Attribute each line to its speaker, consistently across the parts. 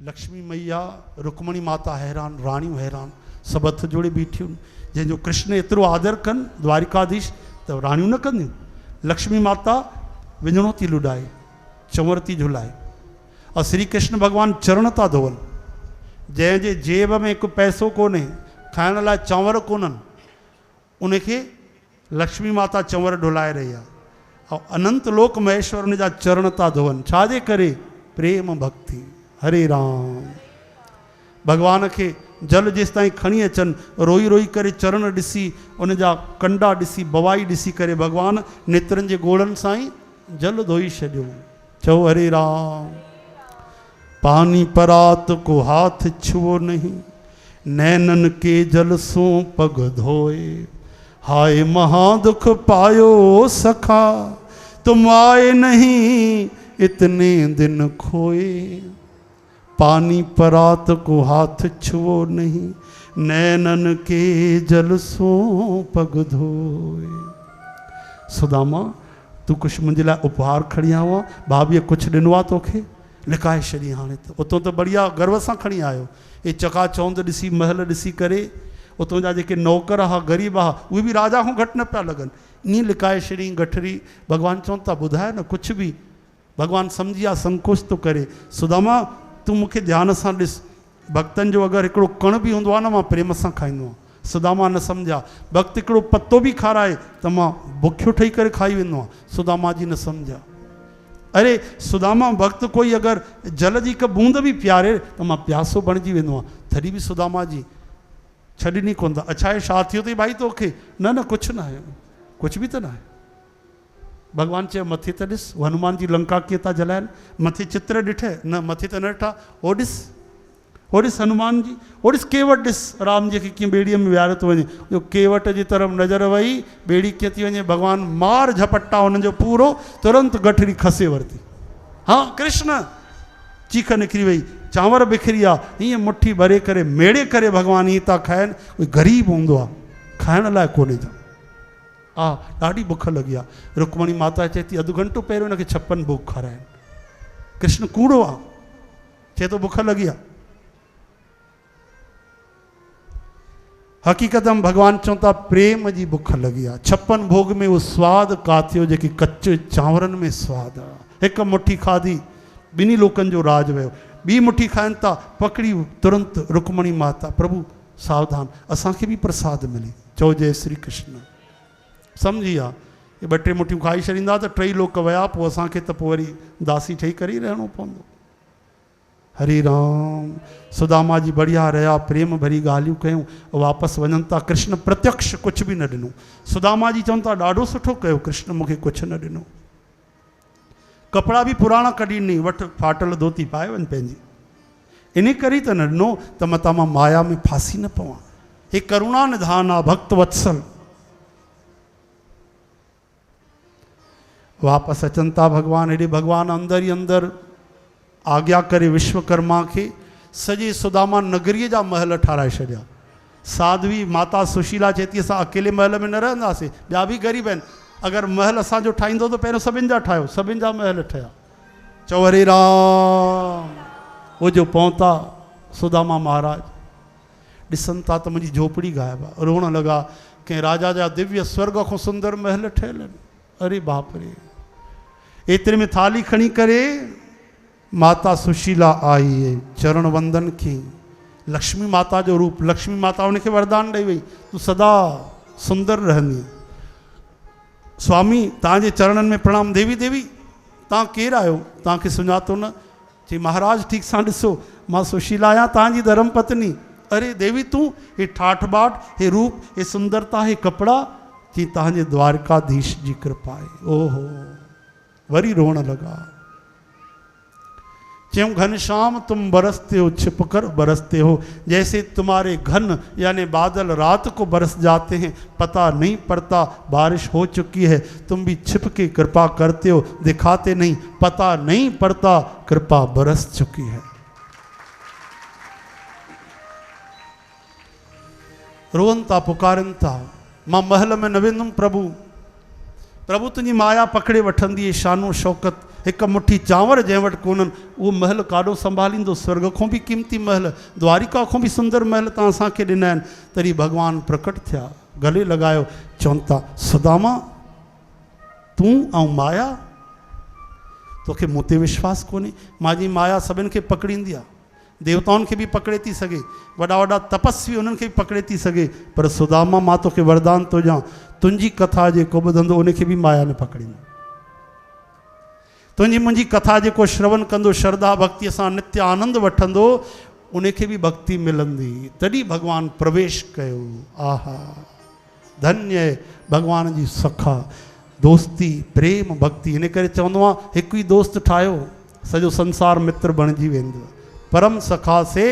Speaker 1: लक्ष्मी मैया रुक्मणी माता हैरान, रानियूं हैरान, सब हथ जोड़े बीठियूं। जंहिंजो कृष्ण एतिरो आदर कनि द्वारिकाधीश त रानियूं न कंदियूं। लक्ष्मी माता विञणो थी लुॾाए, चंवर थी झुलाए, और श्री कृष्ण भगवान चरण था धोअनि। जंहिंजे जेब में हिकु पैसो कोन्हे, खाइण लाइ चांवर कोन्हनि, उनखे लक्ष्मी माता चंवर ढुलाए रही आहे। और अनंत लोक महेश्वर उन जा चरण था धोअनि। छाजे करे? प्रेम भक्ति। हरे राम। भगवान के जल जेस ताईं खणी अचनि, रोई रोई करे चरण ॾिसी, उन जा कंडा ॾिसी, बवाई ॾिसी करे भगवान नेत्रनि जे गोड़नि सां ई जल धोई छॾियो। चओ हरे राम। पानी परात को हाथ छुओ नहीं, नैनन के जल सो पग धोए। हाय महादुख पायो सखा, तुम आए नहीं इतने दिन खोए। पानी परात को हाथ छुओ नहीं, नैनन के जल सो पग धोए। सुदामा तू कुछ मुंहिंजे लाइ उपहार खणी आयो आहे, भाभीअ कुछ ॾिनो आहे तोखे, लिकाए छॾी। हाणे त उतो त बढ़िया गर्व सां खणी आयो। ये चकाचौंध ॾिसी, महल ॾिसी करे उतों जा जेके नौकर हा, गरीब हा, उहे बि राजा खां घटि न पिया लॻनि। ईअं लिकाए छॾी गठरी। भगवान चवनि था ॿुधाए न कुछ भी। भगवान सम्झी आहे संकोच थो करे। सुदामा तू मूंखे ध्यान सां ॾिस, भक्तनि जो अगरि हिकिड़ो कण बि हूंदो आहे न, मां प्रेम सां खाईंदो आहियां। सुदामा न सम्झा। भक्त हिकिड़ो पत्तो बि खाराए त मां बुखियो ठही करे खाई वेंदो आहियां। सुदामा जी न सम्झा। अरे सुदामा भक्त कोई अगरि जल जी हिकु बूंद बि पियारे त मां प्यासो बणिजी वेंदो आहियां। तॾहिं बि सुदामा जी छॾनी कोन था। अच्छा, छा थियो अथई भाई तोखे? न न कुझु न आहे, कुझु बि त न आहे। भगवान चयो मथे त ॾिस, हनुमान जी लंका कीअं था जलाइनि। मथे चित्र ॾिठे? न मथे त न ॾिठा। हो ॾिस हनुमान जी, हो ॾिस केवट, ॾिस राम जी खे कीअं ॿेड़ीअ में विहारे थो वञे। जो केवट जी तरफ़ नज़र वई, ॿेड़ी कीअं थी वञे, भगवान मार झपटा हुनजो पूरो, तुरंत गठरी खसे वरिती। हाँ कृष्ण चीख निकिरी वई, चांवर बिखरी आहे। हीअं मुट्ठी भरे करे मेड़े करे भगवान हीअं था खाइनि। कोई ग़रीब हूंदो आहे, खाइण लाइ कोन्हे जो। ॾाढी बुख लॻी आहे। रुक्मणी माता चए थी अधु घंटो पहिरियों हिनखे 56 भोग खाराइनि। कृष्ण कूड़ो आहे, चए थो बुख लॻी आहे। हक़ीक़त में भगवान चवनि था प्रेम जी बुख लॻी आहे। 56 भोग में उहो स्वादु काथियो जेकी कचे चांवरनि में स्वादु आहे। हिकु मुट्ठी खाधी, ॿिन्ही लोकनि जो राज वियो। ॿी मुट्ठी खाइनि था, पकड़ी तुरंत रुक्मणी माता, प्रभु सावधान, असांखे बि प्रसाद मिले। चओ जय श्री कृष्ण। सम्झी आहे। ये 2-3 मुट्ठियूं खाई छॾींदा त 3 लोक विया, पोइ असांखे त पोइ वरी दासी ठही करे ई रहणो पवंदो। हरे राम। सुदामा जी बढ़िया रहिया, प्रेम भरी ॻाल्हियूं कयूं, वापसि वञनि था। कृष्ण प्रत्यक्ष कुझु बि न ॾिनो। सुदामा जी चवनि था ॾाढो सुठो कयो, कृष्ण मूंखे कुझु न ॾिनो। कपिड़ा बि पुराणा कढी ॾिनी, वठि फाटल धोती पाए वञ पंहिंजी। इन करे त न ॾिनो त मतां मां माया में फासी न पवां। हे करुणा निधान आहे, भक्त वत्सल। वापसि अचनि था भगवान। हेॾे भगवान अंदर ई अंदर आज्ञा करे विश्वकर्मा खे सॼे सुदामा नगरीअ जा महल ठाराए छॾिया। साध्वी माता सुशीला चए थी असां अकेले महल में न रहंदासीं, ॿिया बि ग़रीब आहिनि। अगरि महल असांजो ठाहींदो त पहिरियों सभिनि जा ठाहियो, सभिनि जा महल ठहिया। चओ हरे राम। वो जो पहुता सुदामा महाराज ॾिसनि था त मुंहिंजी झोपड़ी गायब आहे। रोअण लॻा। कंहिं राजा जा दिव्य स्वर्ग खां सुंदर महल ठहियल आहिनि। अरे बाप रे। एतिरे में थाली खणी करे माता सुशीला आई, चरण वंदन की। लक्ष्मी माता जो रूप। लक्ष्मी माता उनखे वरदान ॾेई वई, तूं सदा सुंदर रहंदी। स्वामी तव्हांजे चरणनि में प्रणाम। देवी देवी तव्हां केरु आहियो? तव्हांखे सुञातो न? चई महाराज ठीक सां ॾिसो, मां सुशीला आहियां, तव्हांजी धर्म पत्नी। अरे देवी तूं, हे ठाठ बाट, हे रूप, हे सुंदरता, हे कपिड़ा, चई तव्हांजे द्वारकाधीश जी कृपा आहे। ओहो, वरी रोअण लॻा। क्यों घनश्याम तुम बरसते हो, छिप कर बरसते हो, जैसे तुम्हारे घन यानी बादल रात को बरस जाते हैं, पता नहीं पड़ता बारिश हो चुकी है, तुम भी छिप के कृपा करते हो, दिखाते नहीं, पता नहीं पड़ता कृपा बरस चुकी है। रोअन था, पुकारन था, मां महल में न वेंदुमि प्रभु। प्रभु तुंहिंजी माया पकड़े वठंदी, शानो शौकत एक मुट्ठी चांवर जै वट कोनन वो महल काडो संभालींदो। स्वर्ग को भी कीमती महल, द्वारिका को भी सुंदर महल ता असांखे ॾिना आहिनि। तरी भगवान प्रकट थिया, गले लगायो, चवनि था सुदामा तू ऐं माया तोखे मूं ते विश्वास कोन्हे। मांजी माया सभिनि खे पकड़ींदी आहे, देवताउनि खे बि पकड़े थी सघे, वॾा वॾा तपस्वी उन्हनि खे बि पकड़े थी सघे, पर सुदामा मां तोखे वरदान थो ॾियां, तुंहिंजी कथा जेको ॿुधंदो उनखे बि माया न पकड़ींदो। तुंहिंजी मुंहिंजी कथा जेको श्रवण कंदो, श्रद्धा भक्तीअ सां नित्य आनंद वठंदो, उनखे बि भक्ति मिलंदी। तॾहिं भगवान प्रवेश कयो। आहा धन्य भगवान जी सखा दोस्ती प्रेम भक्ति। इन करे चवंदो आहे हिकु ई दोस्त ठाहियो, सॼो संसार मित्र बणिजी वेंदो। परम सखा से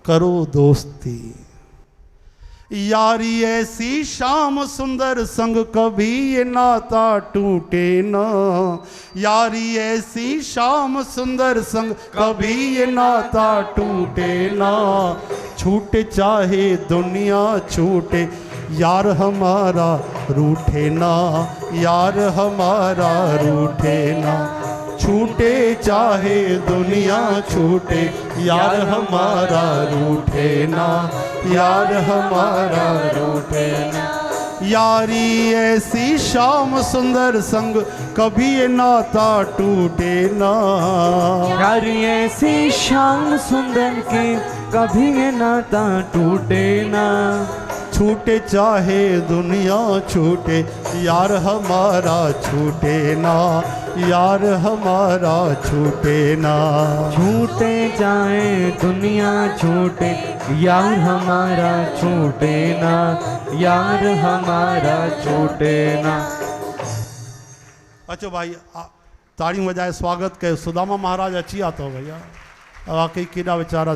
Speaker 1: करो दोस्ती। यारी ऐसी शाम सुंदर संग कभी ये नाता टूटे ना। यारी ऐसी शाम सुंदर संग कभी ये नाता टूटे ना। छूटे चाहे दुनिया छूटे यार हमारा रूठे ना। यार हमारा रूठे ना। छूटे चाहे दुनिया छूटे यार हमारा रूठे ना। यार हमारा रूठे ना। यारी ऐसी शाम सुंदर संग कभी ये नाता टूटे ना।
Speaker 2: यारी ऐसी शाम सुंदर के कभी ये नाता टूटे ना।
Speaker 1: छूटे चाहे दुनिया छूटे यार हमारा छूटे ना। यार हमारा छूटे ना।
Speaker 2: छूटे चाहे दुनिया छूटे यार हमारा छूटे ना। यार हमारा छूटे ना।
Speaker 1: अचो भाई ताड़ियों वजाए स्वागत कयो। सुदामा महाराज अची विया अथव भैया। वाकई केॾा वीचारा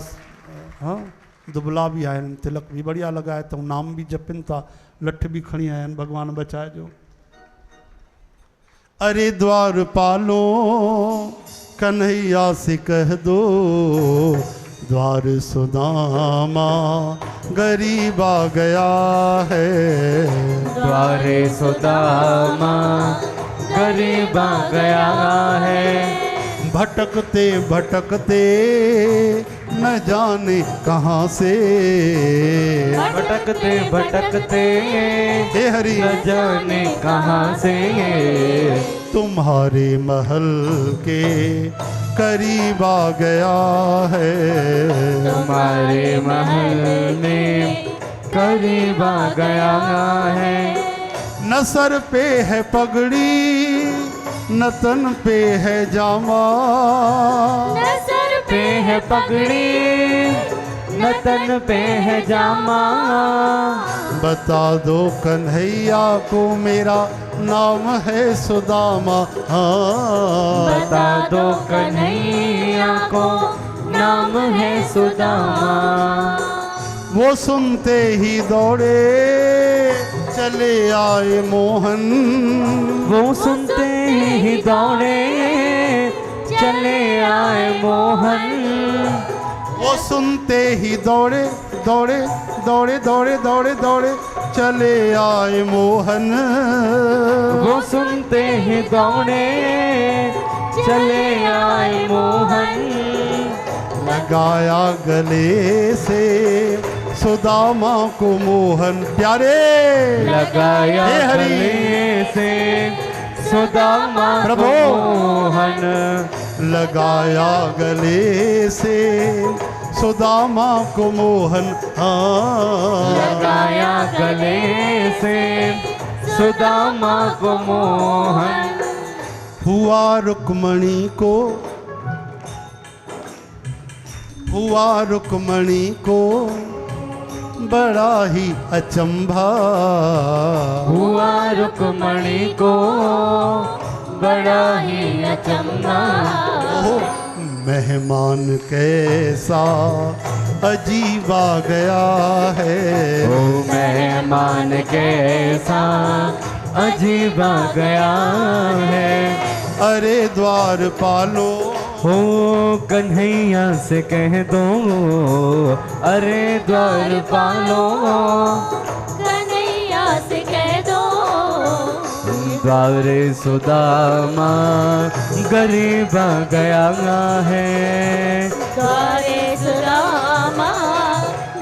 Speaker 1: हाँ दुबला भी आहिनि, तिलक भी बढ़िया लगाए तो नाम भी जपनि था, लठ भी खणी आया आहिनि। भगवान बचाए जो। अरे द्वार पालो कन्हैया से कह दो, द्वार सुदामा गरीब आ गया है।
Speaker 2: द्वारे सुदामा गरीब आ गया है।
Speaker 1: भटकते भटकते न जाने कहाँ से।
Speaker 2: भटकते भटकते
Speaker 1: हे हरि
Speaker 2: न जाने कहाँ से।
Speaker 1: तुम्हारे महल के करीब आ गया है।
Speaker 2: तुम्हारे महल में करीब आ गया है।
Speaker 1: न सर पे है पगड़ी न तन पे है जामा।
Speaker 2: न सर पे है पगड़ी न तन पे है जामा।
Speaker 1: बता दो कन्हैया को मेरा नाम है सुदामा। हाँ
Speaker 2: बता दो कन्हैया को नाम है सुदामा।
Speaker 1: वो सुनते ही दौड़े चले आए मोहन।
Speaker 2: वो सुनते ही दौड़े चले आए मोहन।
Speaker 1: वो सुनते ही दौड़े दौड़े दौड़े दौड़े दौड़े दौड़े चले आए मोहन।
Speaker 2: वो सुनते ही दौड़े चले आए मोहन।
Speaker 1: लगाया गले से सुदामा को मोहन। प्यारे
Speaker 2: लगाया
Speaker 1: हे हरि
Speaker 2: गले से सुदामा को
Speaker 1: प्रभु।
Speaker 2: मोहन।
Speaker 1: लगाया गले से सुदामा को मोहन। हाँ
Speaker 2: लगाया गले से सुदामा को मोहन।
Speaker 1: हुआ रुक्मणी को हुआ रुक्मणी को बड़ा ही अचंभा।
Speaker 2: हुआ रुक्मणी को बड़ा ही अचंभा।
Speaker 1: मेहमान कैसा अजीब आ गया है।
Speaker 2: ओ मेहमान कैसा अजीब आ गया है।
Speaker 1: अरे द्वार पालो
Speaker 2: हो कन्हैया से कह दो। अरे द्वार पालो
Speaker 3: कन्हैया से कह दो।
Speaker 2: द्वारे सुदामा गरीब गया है।
Speaker 3: द्वारे सुदामा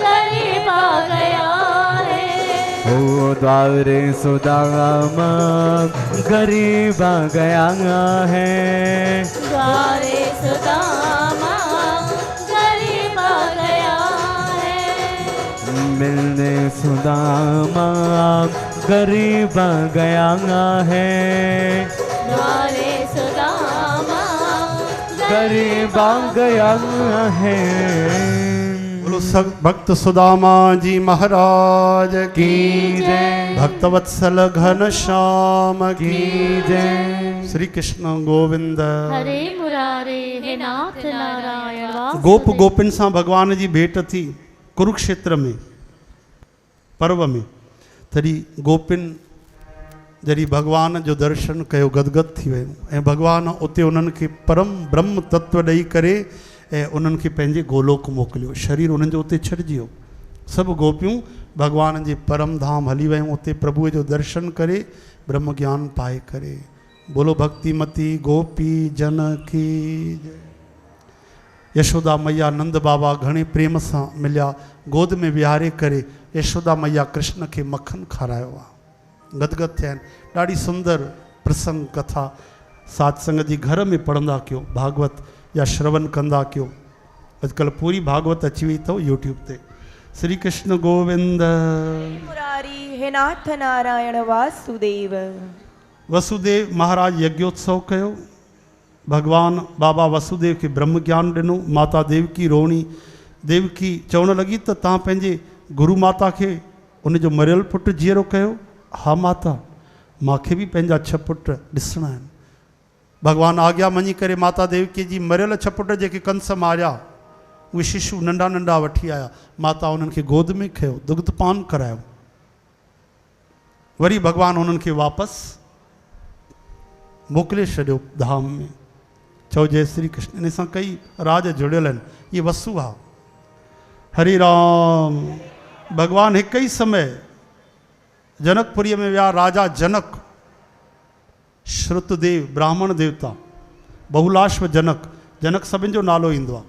Speaker 3: गरीब गया है।
Speaker 2: ओ द्वारे सुदामा गरीब गया है।
Speaker 3: द्वारे सुदामा गरीब गया है।
Speaker 2: मिलने सुदामा गरीब गया है।
Speaker 3: द्वारे सुदामा
Speaker 1: गरीब गया है। बोलो भक्त सुदामा जी महाराज की
Speaker 2: जय।
Speaker 1: भक्तवत्सल घनश्याम की
Speaker 2: जय।
Speaker 1: श्री कृष्ण गोविंद।
Speaker 3: हरे मुरारे हे नाथ नारायण वासुदेव।
Speaker 1: गोप गोपिन सां भगवान जी भेंट थी कुरुक्षेत्र में पर्व में। तॾहिं गोपिन जॾहिं भगवान जो दर्शन कयो गदगद थी वियो ऐं भगवान उते उन्हनि खे परम ब्रह्म तत्व ॾेई करे ऐं उन्हनि खे पंहिंजे गोलोक मोकिलियो। शरीर उन्हनि जो उते छॾिजी वियो। सभु गोपियूं भगवान जे परम धाम हली वियूं उते प्रभुअ जो दर्शन करे ब्रह्म ज्ञान पाए करे। बोलो भक्तिमती गोपी जन की जय। यशोदा मैया नंद बाबा घणे प्रेम सां मिलिया। गोद में विहारे करे यशोदा मैया कृष्ण खे मक्खन खारायो आहे। गदगद थिया आहिनि। ॾाढी सुंदर प्रसंग कथा सत्संग जी घर में पढ़ंदा कयो भागवत या श्रवण कंदा कयो। अॼुकल्ह पूरी भागवत अची वई अथव यूट्यूब ते। श्री कृष्ण गोविंद।
Speaker 4: मुरारी हे नाथ नारायण वासुदेव।
Speaker 1: वसुदेव महाराज यज्ञोत्सव कयो। भगवान बाबा वसुदेव के ब्रह्म ज्ञान ॾिनो। माता देवकी रोहिणी देवकी चवण लॻी त तव्हां पंहिंजे गुरु माता खे उनजो मरियल पुटु जीअरो कयो। हा माता, मूंखे बि पंहिंजा 6 पुट ॾिसणा आहिनि। भगवान आज्ञा मञी करे माता देवकी जी मरियल 6 पुट जेके कंस मारिया उहे शिशु नंढा नंढा वठी आया। माता उन्हनि खे गोद में खयो, दुग्ध पान करायो। वरी भगवान उन्हनि खे वापसि मोकिले छॾियो धाम में। चओ जय श्री कृष्ण। इन सां कई राज जुड़ियल आहिनि। ये वसु आहे। हरे राम। भगवान हिकु ई समय जनकपुरीअ में विया। राजा जनक, श्रुतदेव ब्राह्मण देवता, बहुलाश्व जनक। जनक सभिनि जो नालो ईंदो आहे।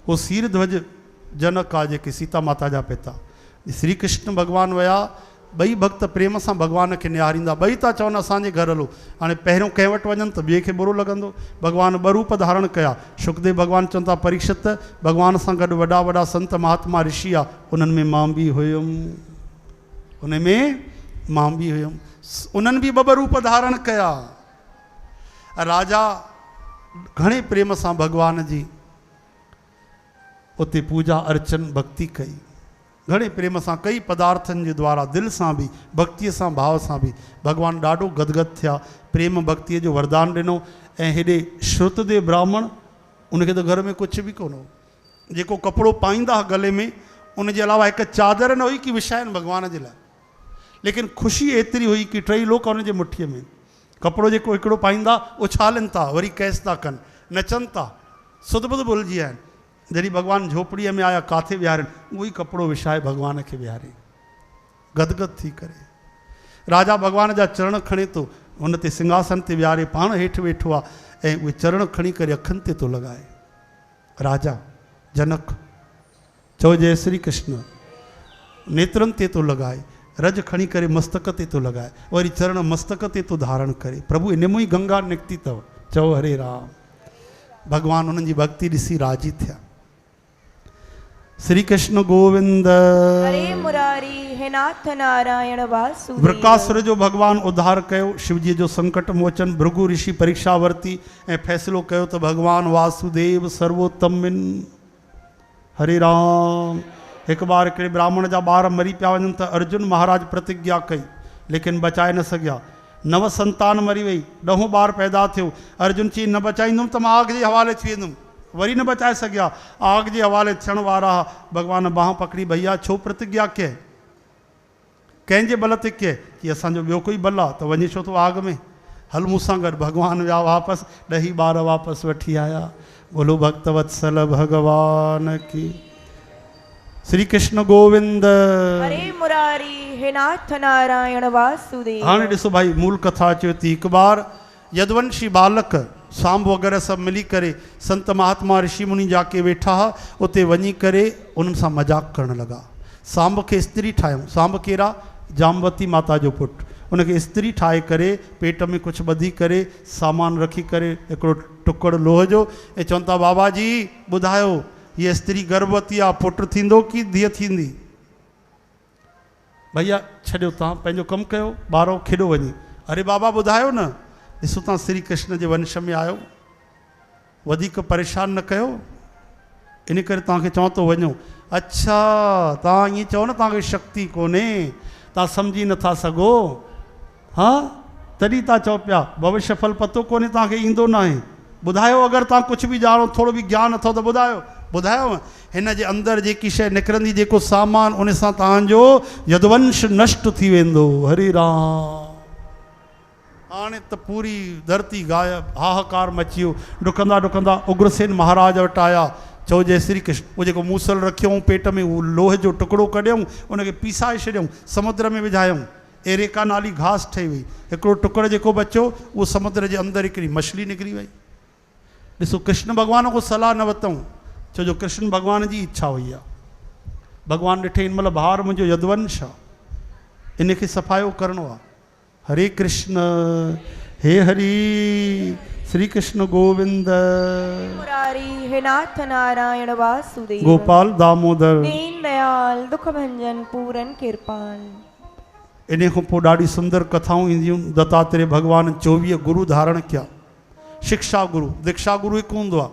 Speaker 1: उहो सीरध्वज जनक आहे जेके सीता माता जा पिता। श्री कृष्ण भगवान विया। ॿई भक्त प्रेम सां भगवान खे निहारींदा। ॿई था चवनि असांजे घर हलो। हाणे पहिरियों कंहिं वटि वञनि त ॿिए खे बुरो लॻंदो। भगवान 2 रूप धारण कया। शुकदेव भगवान चवनि था परीक्षित भगवान सां गॾु वॾा वॾा संत महात्मा ऋषि आहे। उन्हनि में मां बि हुयुमि। उन में मां बि हुयुमि। उन्हनि बि 2 रूप धारण कया। राजा घणे प्रेम सां भगवान जी उते पूजा अर्चन भक्ति कई। घणे प्रेम सां कई पदार्थनि जे द्वारा दिलि सां बि भक्तीअ सां भाव सां बि भगवान ॾाढो गदगद थिया। प्रेम भक्तीअ जो वरदान ॾिनो। ऐं हेॾे श्रुतदेव ब्राह्मण उनखे त घर में कुझु बि कोन हो। जेको कपिड़ो पाईंदा हुआ गले में उनजे अलावा हिकु चादर न हुई कि विछाइनि भगवान जे लाइ। लेकिन ख़ुशी एतिरी हुई कि 3 लोक उनजे मुठीअ में। कपिड़ो जेको हिकिड़ो पाईंदा उछालनि था, वरी कैस था कनि, नचनि था, सुध-बुध भुलिजी विया आहिनि। जॾहिं भगवान झोपड़ीअ में आया काथे विहारनि, उहो ई कपिड़ो विछाए भगवान खे विहारे गदगद थी करे। राजा भगवान जा चरण खणे थो, हुन ते सिंघासन ते विहारे पाण हेठि वेठो आहे ऐं उहे चरण खणी करे अखियुनि ते थो लॻाए। राजा जनक चओ जय श्री कृष्ण। नेत्रनि ते थो लॻाए, रज खणी करे मस्तक ते थो लॻाए, वरी चरण मस्तक ते थो धारण करे। प्रभु इन मां ई गंगा निकिती अथव। चओ हरे राम। भगवान उन्हनि जी भक्ति ॾिसी राजी थिया। श्री कृष्ण गोविंद।
Speaker 4: हरे मुरारी हे नाथ नारायण वासुदेव।
Speaker 1: वृकासुर जो भगवान उद्धार कयो। शिवजी जो संकट मोचन। भृगु ऋषि परीक्षा वरती ऐं फैसलो कयो त भगवान वासुदेव सर्वोत्तम। हरे राम। एक बार हिकिड़े ब्राह्मण जा ॿार मरी पिया वञनि त अर्जुन महाराज प्रतिज्ञा कई, लेकिन बचाए न सघिया। 9 संतान मरी वई, 10हों ॿार पैदा थियो। अर्जुन चई न बचाईंदुमि त मां आग जे हवाले थी वेंदुमि। वरी न बचाए सघिया। आग जे हवाले थियण वारा भगवान बाह पकड़ी, भैया छो प्रतिज्ञा कय? कंहिंजे बल ते कय कि असांजो ॿियो कोई बल आहे त वञे छो तो आग में? हल मूंसां गॾु। भगवान विया वापसि, 10 ॿार वापसि वठी आया। बोलो भक्त वत्सल भगवान की। श्री कृष्ण गोविंद।
Speaker 4: हरे मुरारी हे नाथ नारायण वासुदेव।
Speaker 1: हाँ ॾिसो भाई मूल कथा चयो थी हिकु बार यदुवंशी बालक सांब वग़ैरह सब मिली करे संत महात्मा ऋषि मुनि जाके वेठा हा, उते वञी करे उन्हनि सां मजाक करण लॻा। सांब खे स्त्री ठाहियूं। सांब केरा? जामवती माता जो पुटु। उनखे स्त्री ठाहे करे पेट में कुझु ॿधी करे सामान रखी करे हिकिड़ो टुकड़ लोह जो ऐं चवनि था बाबा जी ॿुधायो हीअ स्त्री गर्भवती आहे, पुटु थींदो की धीअ थींदी? भैया छॾियो, तव्हां पंहिंजो कमु कयो, ॿारो खेॾो वञी। अरे बाबा ॿुधायो न, ॾिसो तव्हां श्री कृष्ण जे वंश में आहियो, वधीक परेशान न कयो, इन करे तव्हांखे चवां थो वञो। अच्छा तव्हां ईअं चओ न तव्हांखे शक्ति कोन्हे, तव्हां सम्झी नथा सघो, हाँ तॾहिं तव्हां चओ पिया भविष्य फल पतो कोन्हे, तव्हांखे ईंदो न आहे। ॿुधायो अगरि तव्हां कुझु बि ॼाणो, थोरो बि ज्ञान अथव त ॿुधायो। ॿुधायो हिन जे अंदरि जेकी शइ निकिरंदी, जेको सामान, उन सां तव्हांजो यदुवंश नष्ट थी वेंदो। हरे राम। हाणे त पूरी धरती गायब, हाहाकार मची वियो। डुकंदा डुकंदा उग्रसेन महाराज वटि आया। चओ जय श्री कृष्ण। उहो जेको मूसल रखियऊं पेट में, उहो लोह जो टुकड़ो कढियऊं, उनखे पीसाए छॾियऊं, समुद्र में विझायऊं। एरेका नाली घास ठही वई। हिकिड़ो टुकड़ जेको बचियो उहो समुद्र जे अंदरि हिकिड़ी मछली निकिरी वई। ॾिसो कृष्ण भॻवान को सलाह न वरितऊं, छो जो कृष्ण भॻवान जी इच्छा हुई आहे। भॻवानु ॾिठे हिन महिल भार मुंहिंजो यदुवंश आहे, इनखे सफ़ायो करिणो आहे। हरे कृष्ण हे हरि श्री कृष्ण गोविंद।
Speaker 4: मुरारी हे नाथ नारायण वासुदेव।
Speaker 1: गोपाल दामोदर
Speaker 4: दीन दयाल दुख भंजन पूरन कृपाल।
Speaker 1: इन खां पोइ ॾाढी सुंदर कथाऊं ईंदियूं। दत्तात्रेय भॻवान 24 गुरु धारण कया। शिक्षा गुरु, दीक्षा गुरु हिकु हूंदो आहे,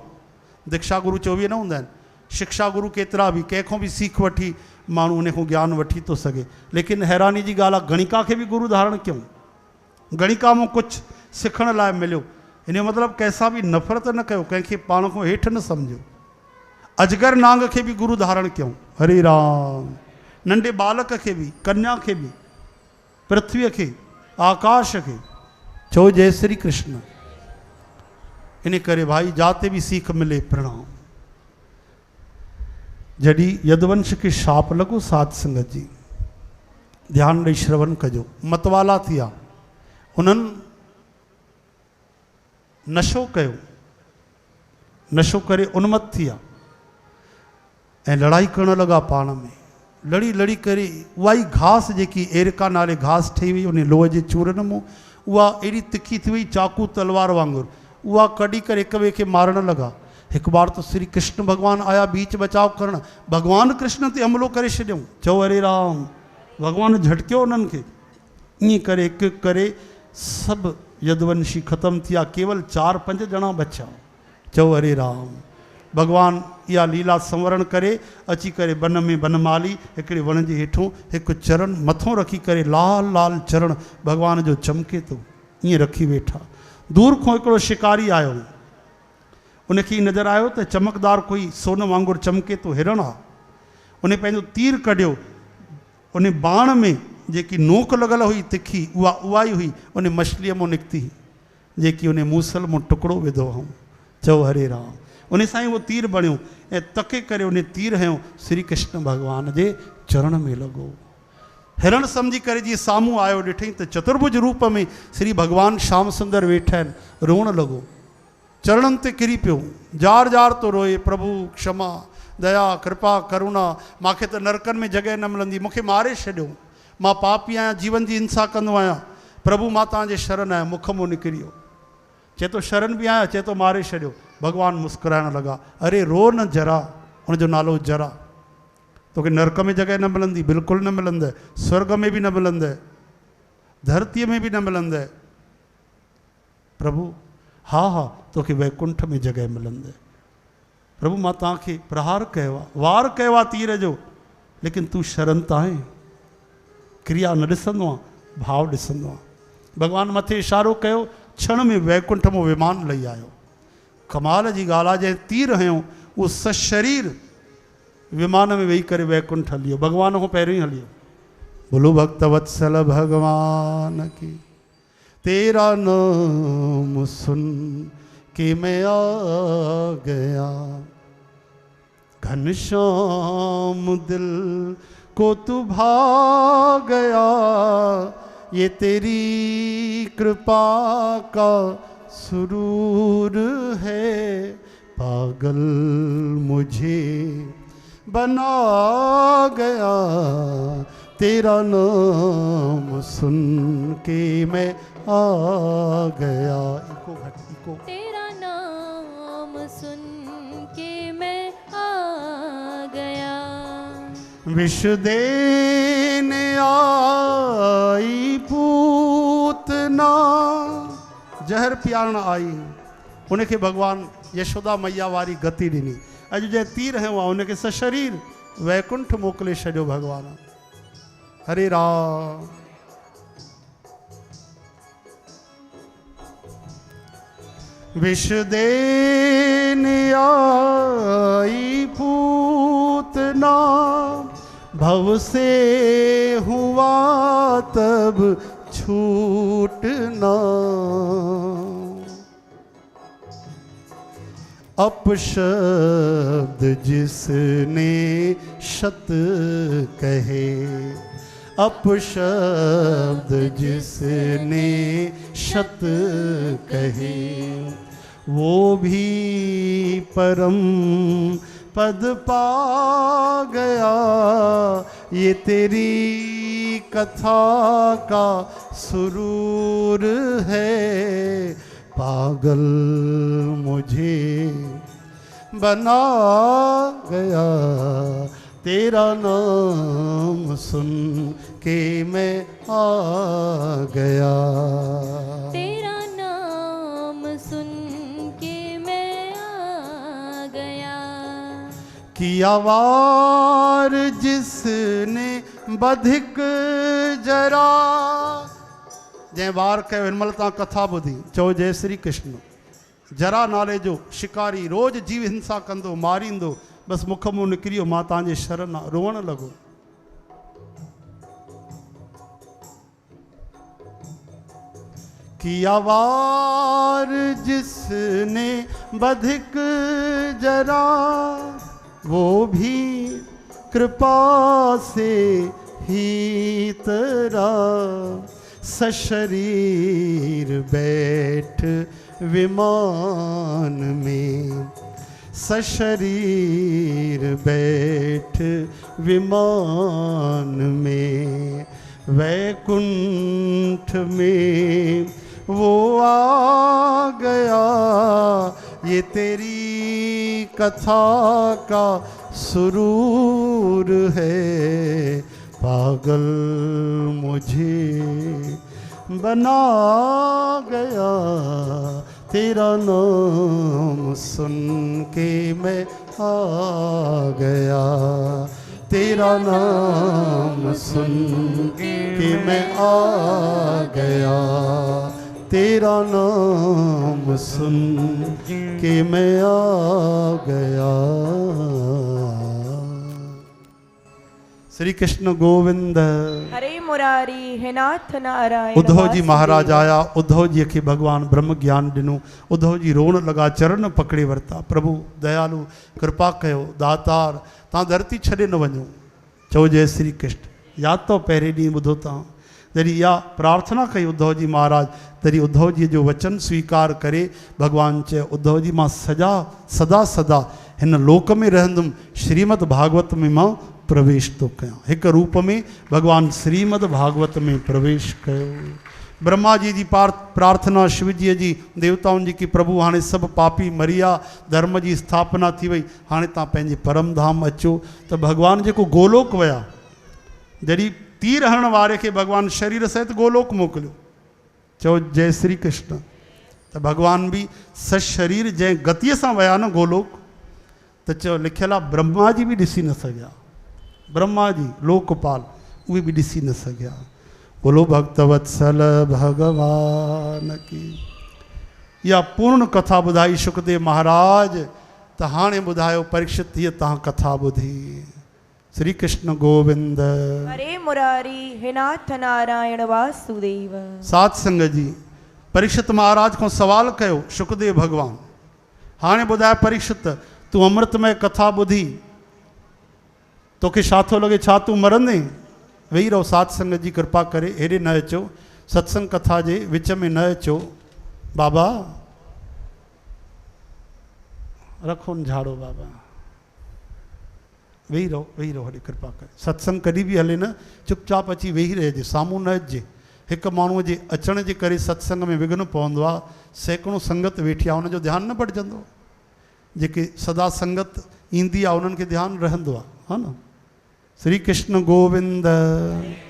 Speaker 1: दीक्षा गुरु 24 न हूंदा आहिनि। शिक्षा गुरु केतिरा बि, कंहिंखों बि सीख वठी माण्हू उन खां ज्ञान वठी थो सघे। लेकिन हैरानी जी ॻाल्हि आहे, गणिका खे बि गुरु धारण कयूं। गणिका मां कुझु सिखण लाइ मिलियो। हिन जो मतिलबु कंहिंसां बि नफ़रत न कयो, कंहिंखे पाण खां हेठि न सम्झो। अजगर नांग खे बि गुरु धारण कयूं। हरे राम। नंढे बालक खे बि, कन्या खे बि, पृथ्वीअ खे, आकाश खे। चओ जय श्री कृष्ण। इन करे भाई जाते भी सीख मिले प्रणाम। जॾहिं यदुवंश खे शाप लॻो साध संगत जी, ध्यान ॾेई श्रवण कजो। मतवाला थिया, उन्हनि नशो कयो, नशो करे उन्मत्त थिया ऐं लड़ाई करण लॻा पाण में। लड़ी लड़ी करे उहा ई घास जेकी एरिका नाले घास ठही वई उन लोह जे चूरन मां, उहा एॾी तिखी थी वई चाकू तलवार वांगुरु, उहा कढी करे हिक ॿिए खे मारण लॻा। हिकु बार तो श्री कृष्ण भगवान आया बीच बचाव करण, भगवान कृष्ण ते हमलो करे छॾियऊं। चओ हरे राम। भगवान झटकियो उन्हनि खे। ईअं करे हिकु हिकु करे सभु यदुवंशी ख़तमु थिया, केवल 4-5 ॼणा बचिया। चओ हरे राम। भगवान इहा लीला संवरण करे अची करे वन में बनमाली हिकिड़े वण जे हेठों हिकु चरण मथों रखी करे, लाल लाल चरण भगवान जो चमके थो, ईअं रखी वेठा। दूर खां हिकिड़ो शिकारी आयो, उनखे नज़र आयो त चमकदार कोई सोन वांगुरु चमके थो हिरण आहे। उन पंहिंजो तीर कढियो, उन बाण में जेकी नोक लॻल हुई तिखी, उहा ई हुई उन मछलीअ मां निकिती, जेकी उन मूसल मां टुकड़ो विधो हुओ। चओ हरे राम। उन सां ई उहो तीर बणियो ऐं तके करे उन तीर हयो श्री कृष्ण भॻवान जे चरण में लॻो। हिरण सम्झी करे जीअं साम्हूं आयो, ॾिठईं त चतुर्भुज रूप में श्री भॻवान श्याम सुंदर वेठा आहिनि, रोअण लॻो, चरणनि ते किरी पियो, जार जार तो रोए, प्रभु क्षमा दया कृपा करुणा, मूंखे त नरकनि में जॻह न मिलंदी, मूंखे मारे छॾियो, मां पापी आहियां, जीवन जी हिंसा कंदो आहियां, प्रभु मां तव्हांजे शरण आहियां, मुख मां निकिरी वियो। चए थो शरण बि आहियां, चए थो मारे छॾियो। भगवान मुस्कुराइण लॻा, अरे रो न जरा, हुनजो नालो जरा। तोखे नरक में जॻह न मिलंदी, बिल्कुलु न मिलंदे, स्वर्ग में बि न मिलंदे, धरतीअ में बि न मिलंदे। प्रभु हा हा तोखे वैकुंठ में जॻह मिलंदे। प्रभु मां तव्हांखे प्रहार कयो आहे, वार कयो आहे तीर जो, लेकिन तूं शरण त आहे, क्रिया न ॾिसंदो आहे, भाव ॾिसंदो आहे। भगवान मथे इशारो कयो, क्षण में वैकुंठ मां विमान लही आयो। कमाल जी ॻाल्हि आहे, जंहिं तीर हयो उहो सशरीर विमान में वेही करे वैकुंठ हलियो, भगवान खां पहिरियों ई हलियो। बोलो भक्त वत्सल भगवान की, तेरा नाम सुन के मैं आ गया। घनश्याम दिल को तू भा गया, ये तेरी कृपा का सुरूर है। पागल मुझे बना गया, तेरा नाम सुन के मैं आ गया। इको घट इको।
Speaker 3: तेरा नाम सुन के मैं आ गया।
Speaker 1: विष देने आई पूतना, जहर पियारण आई, उनखे भगवान यशोदा मैया वारी गति ॾिनी। अॼु जे तीर हैं वहाँ उनखे सशरीर वैकुंठ मोकिले छॾियो भगवान। हरे राम। विष देने आई पूतना, भव से हुआ तब छूटना। अपशब्द जिसने शत कहे, अपशब्द जिसने शत कहे, वो भी परम पद पा गया। ये तेरी कथा का सुरूर है। पागल मुझे बना गया, तेरा नाम सुन के मैं आ गया।
Speaker 3: तेरा नाम सुन के मैं आ गया।
Speaker 1: किया वार जिसने बधिक जरा, जै वार कयो हिनमहिल तव्हां कथा ॿुधी चओ जय श्री कृष्ण। जरा नाले जो शिकारी रोज़ जीव हिंसा कंदो, मारींदो, बसि मुख मूं निकिरी वियो, मां तव्हांजे शरण आहे, रोअण लॻो। किया वार जिसने बधिक जरा, वो भी कृपा से ही तरा। सशरीर बैठ विमान में, सशरीर बैठ विमान में, वैकुंठ में वो आ गया। ये तेरी कथा का सुरूर है। पागल मुझे बना गया, तेरा नाम सुन के मैं आ गया। तेरा नाम सुन के मैं आ गया। तेरा नाम सुन के मैं आ गया। श्री कृष्ण गोविंद।
Speaker 4: हरे मुरारी हे नाथ नारायण।
Speaker 1: उद्धव जी महाराज आया, उद्धव जी के भगवान ब्रह्म ज्ञान ॾिनो। उद्धव जी रोण लगा, चरण पकड़े वरता, प्रभु दयालु कृपा कयो, दातार तव्हां धरती छॾे न वञो। चओ जय श्री कृष्ण। यादि तो पहिरें ॾींहुं ॿुधो तव्हां जॾहिं इहा प्रार्थना कई उद्धव जी महाराज, तॾहिं उद्धव जी जो वचन स्वीकार करे भगवान चयो उद्धव जी मां सदा सदा हिन लोक में रहंदुमि, श्रीमद् भागवत में मां प्रवेश तो कयां। हिक रूप में भगवान श्रीमद् भागवत में प्रवेश कयो। ब्रह्मा जी जी प्रार्थना, शिव जी जी, देवताउनि जी की प्रभु हाणे सभु पापी मरिया, धर्म जी स्थापना थी वई, हाणे तव्हां पंहिंजे परम धाम अचो। त भगवान जेको गोलोक विया, जॾहिं तीर हणण वारे खे भगवान शरीर सहित गोलोक मोकिलियो। चओ जय श्री कृष्ण। त भगवान बि सशरीर जंहिं गतिअ सां विया न गोलोक, त चयो लिखियलु आहे ब्रह्मा जी बि ॾिसी न सघिया, ब्रह्मा जी लोकपाल उहे बि ॾिसी न सघिया। बोलो भक्तवत्सल भगवान की। इहा पूर्ण कथा ॿुधाई शुकदेव महाराज। त हाणे ॿुधायो परीक्षित, हीअ तव्हां कथा ॿुधी। श्री कृष्ण गोविंद।
Speaker 4: हरे मुरारी हे नाथ नारायण वासुदेव।
Speaker 1: सात संगत जी परीक्षित महाराज को सवाल कयो शुकदेव भगवान, हाणे ॿुधाए परीक्षित, तूं अमृतमय कथा ॿुधी, तोखे छा थो लॻे, छा तूं मरंदे? वेही रहो, साध संगत जी कृपा करे हेॾे न अचो, सत्संग कथा जे विच में न अचो। बाबा रखो न झाड़ो, बाबा वेही रहो, वेही रहो, हले कृपा करे। सत्संग कॾहिं बि हले न, चुपचाप अची वेही रहिजे, साम्हूं न अचिजे। हिकु माण्हूअ जे अचण जे करे सत्संग में विघ्न पवंदो आहे, सैकड़ों संगत वेठी आहे, हुनजो ध्यानु न बटिजंदो। जेके सदा संगत ईंदी आहे उन्हनि खे ध्यानु रहंदो आहे, हा न। श्री कृष्ण गोविंद,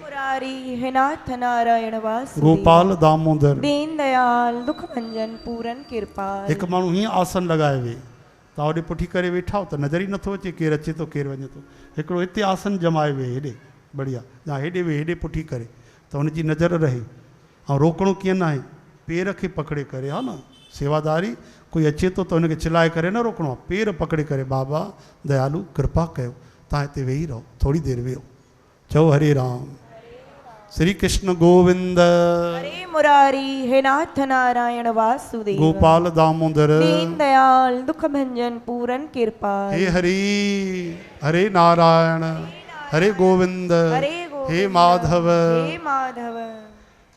Speaker 4: मुरारी हे नाथ नारायण वासुदेव,
Speaker 1: गोपाल दामोदर,
Speaker 4: दीन दयाल दुख भंजन पूरन कृपाल।
Speaker 1: हिकु माण्हू हीअं आसन लॻाए वे, तव्हां होॾे पुठी करे वेठा हो त नज़र ई नथो अचे केरु अचे थो केरु वञे थो। हिकिड़ो हिते आसन जमाए वे, हेॾे बढ़िया, या हेॾे वे, हेॾे पुठी करे, त हुनजी नज़र रहे। ऐं रोकणो कीअं न आहे, पेर खे पकड़े करे, हा न। सेवादारी कोई अचे थो त हुनखे चिल्लाए करे न रोकणो आहे, पेर पकड़े करे, बाबा दयालु कृपा कयो, तव्हां हिते वेही रहो, थोरी देरि वेहो, चओ हरे राम। श्री कृष्ण गोविंद,
Speaker 4: हरे मुरारी हे नाथ नारायण वासुदेव,
Speaker 1: गोपाल दामोदर,
Speaker 4: दीन दयाल दुख भंजन पूरन कृपाल।
Speaker 1: हे हरि, हरे नारायण, हरे गोविंद, हे माधव,
Speaker 4: हे माधव।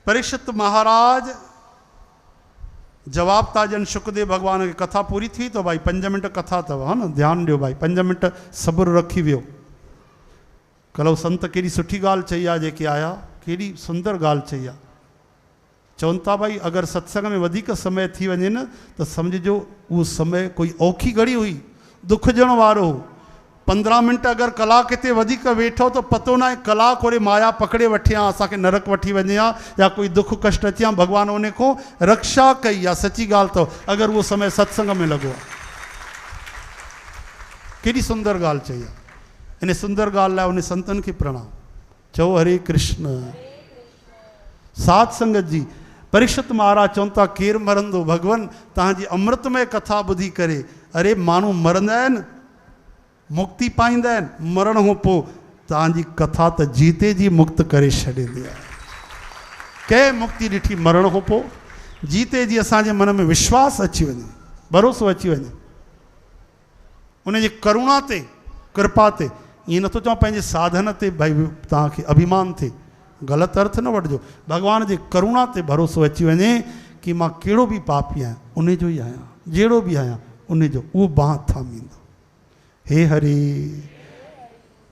Speaker 1: परीक्षित महाराज जवाब था जन शुकदेव भगवान की कथा पूरी थी तो भाई 5 मिंट कथा अथव, हा न। ध्यानु ॾियो भाई, 5 मिंट सब्र रखी वियो। कलो संत केॾी सुठी ॻाल्हि चई आहे, जेके आया केॾी सुंदर ॻाल्हि चई आहे। चवनि था भाई अगरि सत्संग में वधीक समय थी वञे न त सम्झिजो उहो समय कोई औखी घड़ी हुई, दुख ॾियण वारो हो। 15 मिंट अगरि कलाक हिते वधीक वेठो त पतो न आहे कलाक ओड़े माया पकड़े वठी आहे, असांखे नरक वठी वञे हा, या कोई दुख कष्ट अचे हा, भॻवानु उन खां रक्षा कई आहे। सची ॻाल्हि अथव, अगरि उहो समय सत्संग में लॻो आहे। केॾी सुंदर ॻाल्हि चई आहे। इन सुंदर ॻाल्हि लाइ उन संतनि खे प्रणाम। चओ हरे कृष्ण। साध संगत जी, परीक्षित महाराज चवनि था केरु मरंदो भॻवान तव्हांजी अमृतमय कथा ॿुधी करे। अरे माण्हू मरंदा आहिनि, मुक्ति पाईंदा आहिनि, मरण खां पोइ तव्हांजी कथा त जीते जी मुक्त करे छॾींदी आहे। कंहिं मुक्ति ॾिठी मरण खां पोइ? जीते जी असांजे मन में विश्वास अची वञे, भरोसो अची वञे उनजी करुणा ते, कृपा ते। ईअं नथो चवां पंहिंजे साधन ते भाई तव्हांखे अभिमान थिए, ग़लति अर्थ न वठिजो। भॻवान जे करुणा ते भरोसो अची वञे कि मां कहिड़ो बि पापी आहियां, उन जो ई आहियां, जहिड़ो बि आहियां उन जो, उहो बांह थामींदो। हे हरि।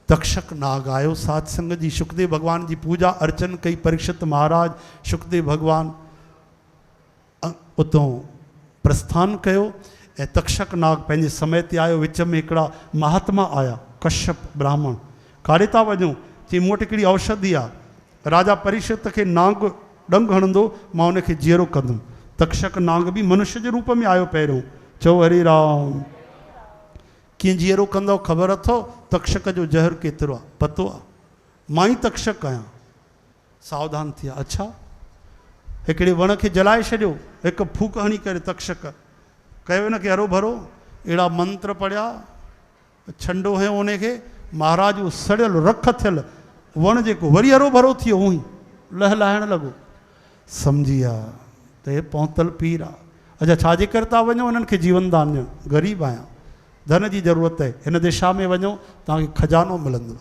Speaker 1: तक्षक नाग आयो साध संगत जी, शुकदेव भगवान जी पूजा अर्चन कई परीक्षित महाराज। शुकदेव भगवान उतों प्रस्थान कयो ऐं तक्षक नाग पंहिंजे समय ते आयो। विच में हिकिड़ा महात्मा आया, कश्यप ब्राह्मण। काॾे था वञो? चई मूं वटि हिकिड़ी औषधि आहे, राजा परीक्षित खे नाग डंग हणंदो मां उनखे जीअरो कंदुमि। तक्षक नाग बि मनुष्य जे रूप में आयो पहिरियों। चओ हरे राम। कीअं जीअरो कंदव ख़बर अथव? तक्षक जो ज़हर केतिरो आहे पतो आहे? मां ई तक्षक आहियां। सावधान थी विया। अच्छा, हिकिड़े वण खे जलाए छॾियो, हिकु फूक हणी करे तक्षक कयो हिनखे हरो भरो, अहिड़ा मंत्र पढ़िया, छंडो हयो उनखे। महाराज उहो सड़ियल रख थियल वण जेको वरी हरो भरो थी वियो, उहो ई लहलाइण लॻो। सम्झी विया त हे पहुतल पीर आहे। अच्छा, छाजे करे था वञो? उन्हनि खे जीवन दान ॾियणु। ग़रीब आहियां, धन जी ज़रूरत आहे, हिन दिशा में वञो तव्हांखे खजानो मिलंदो।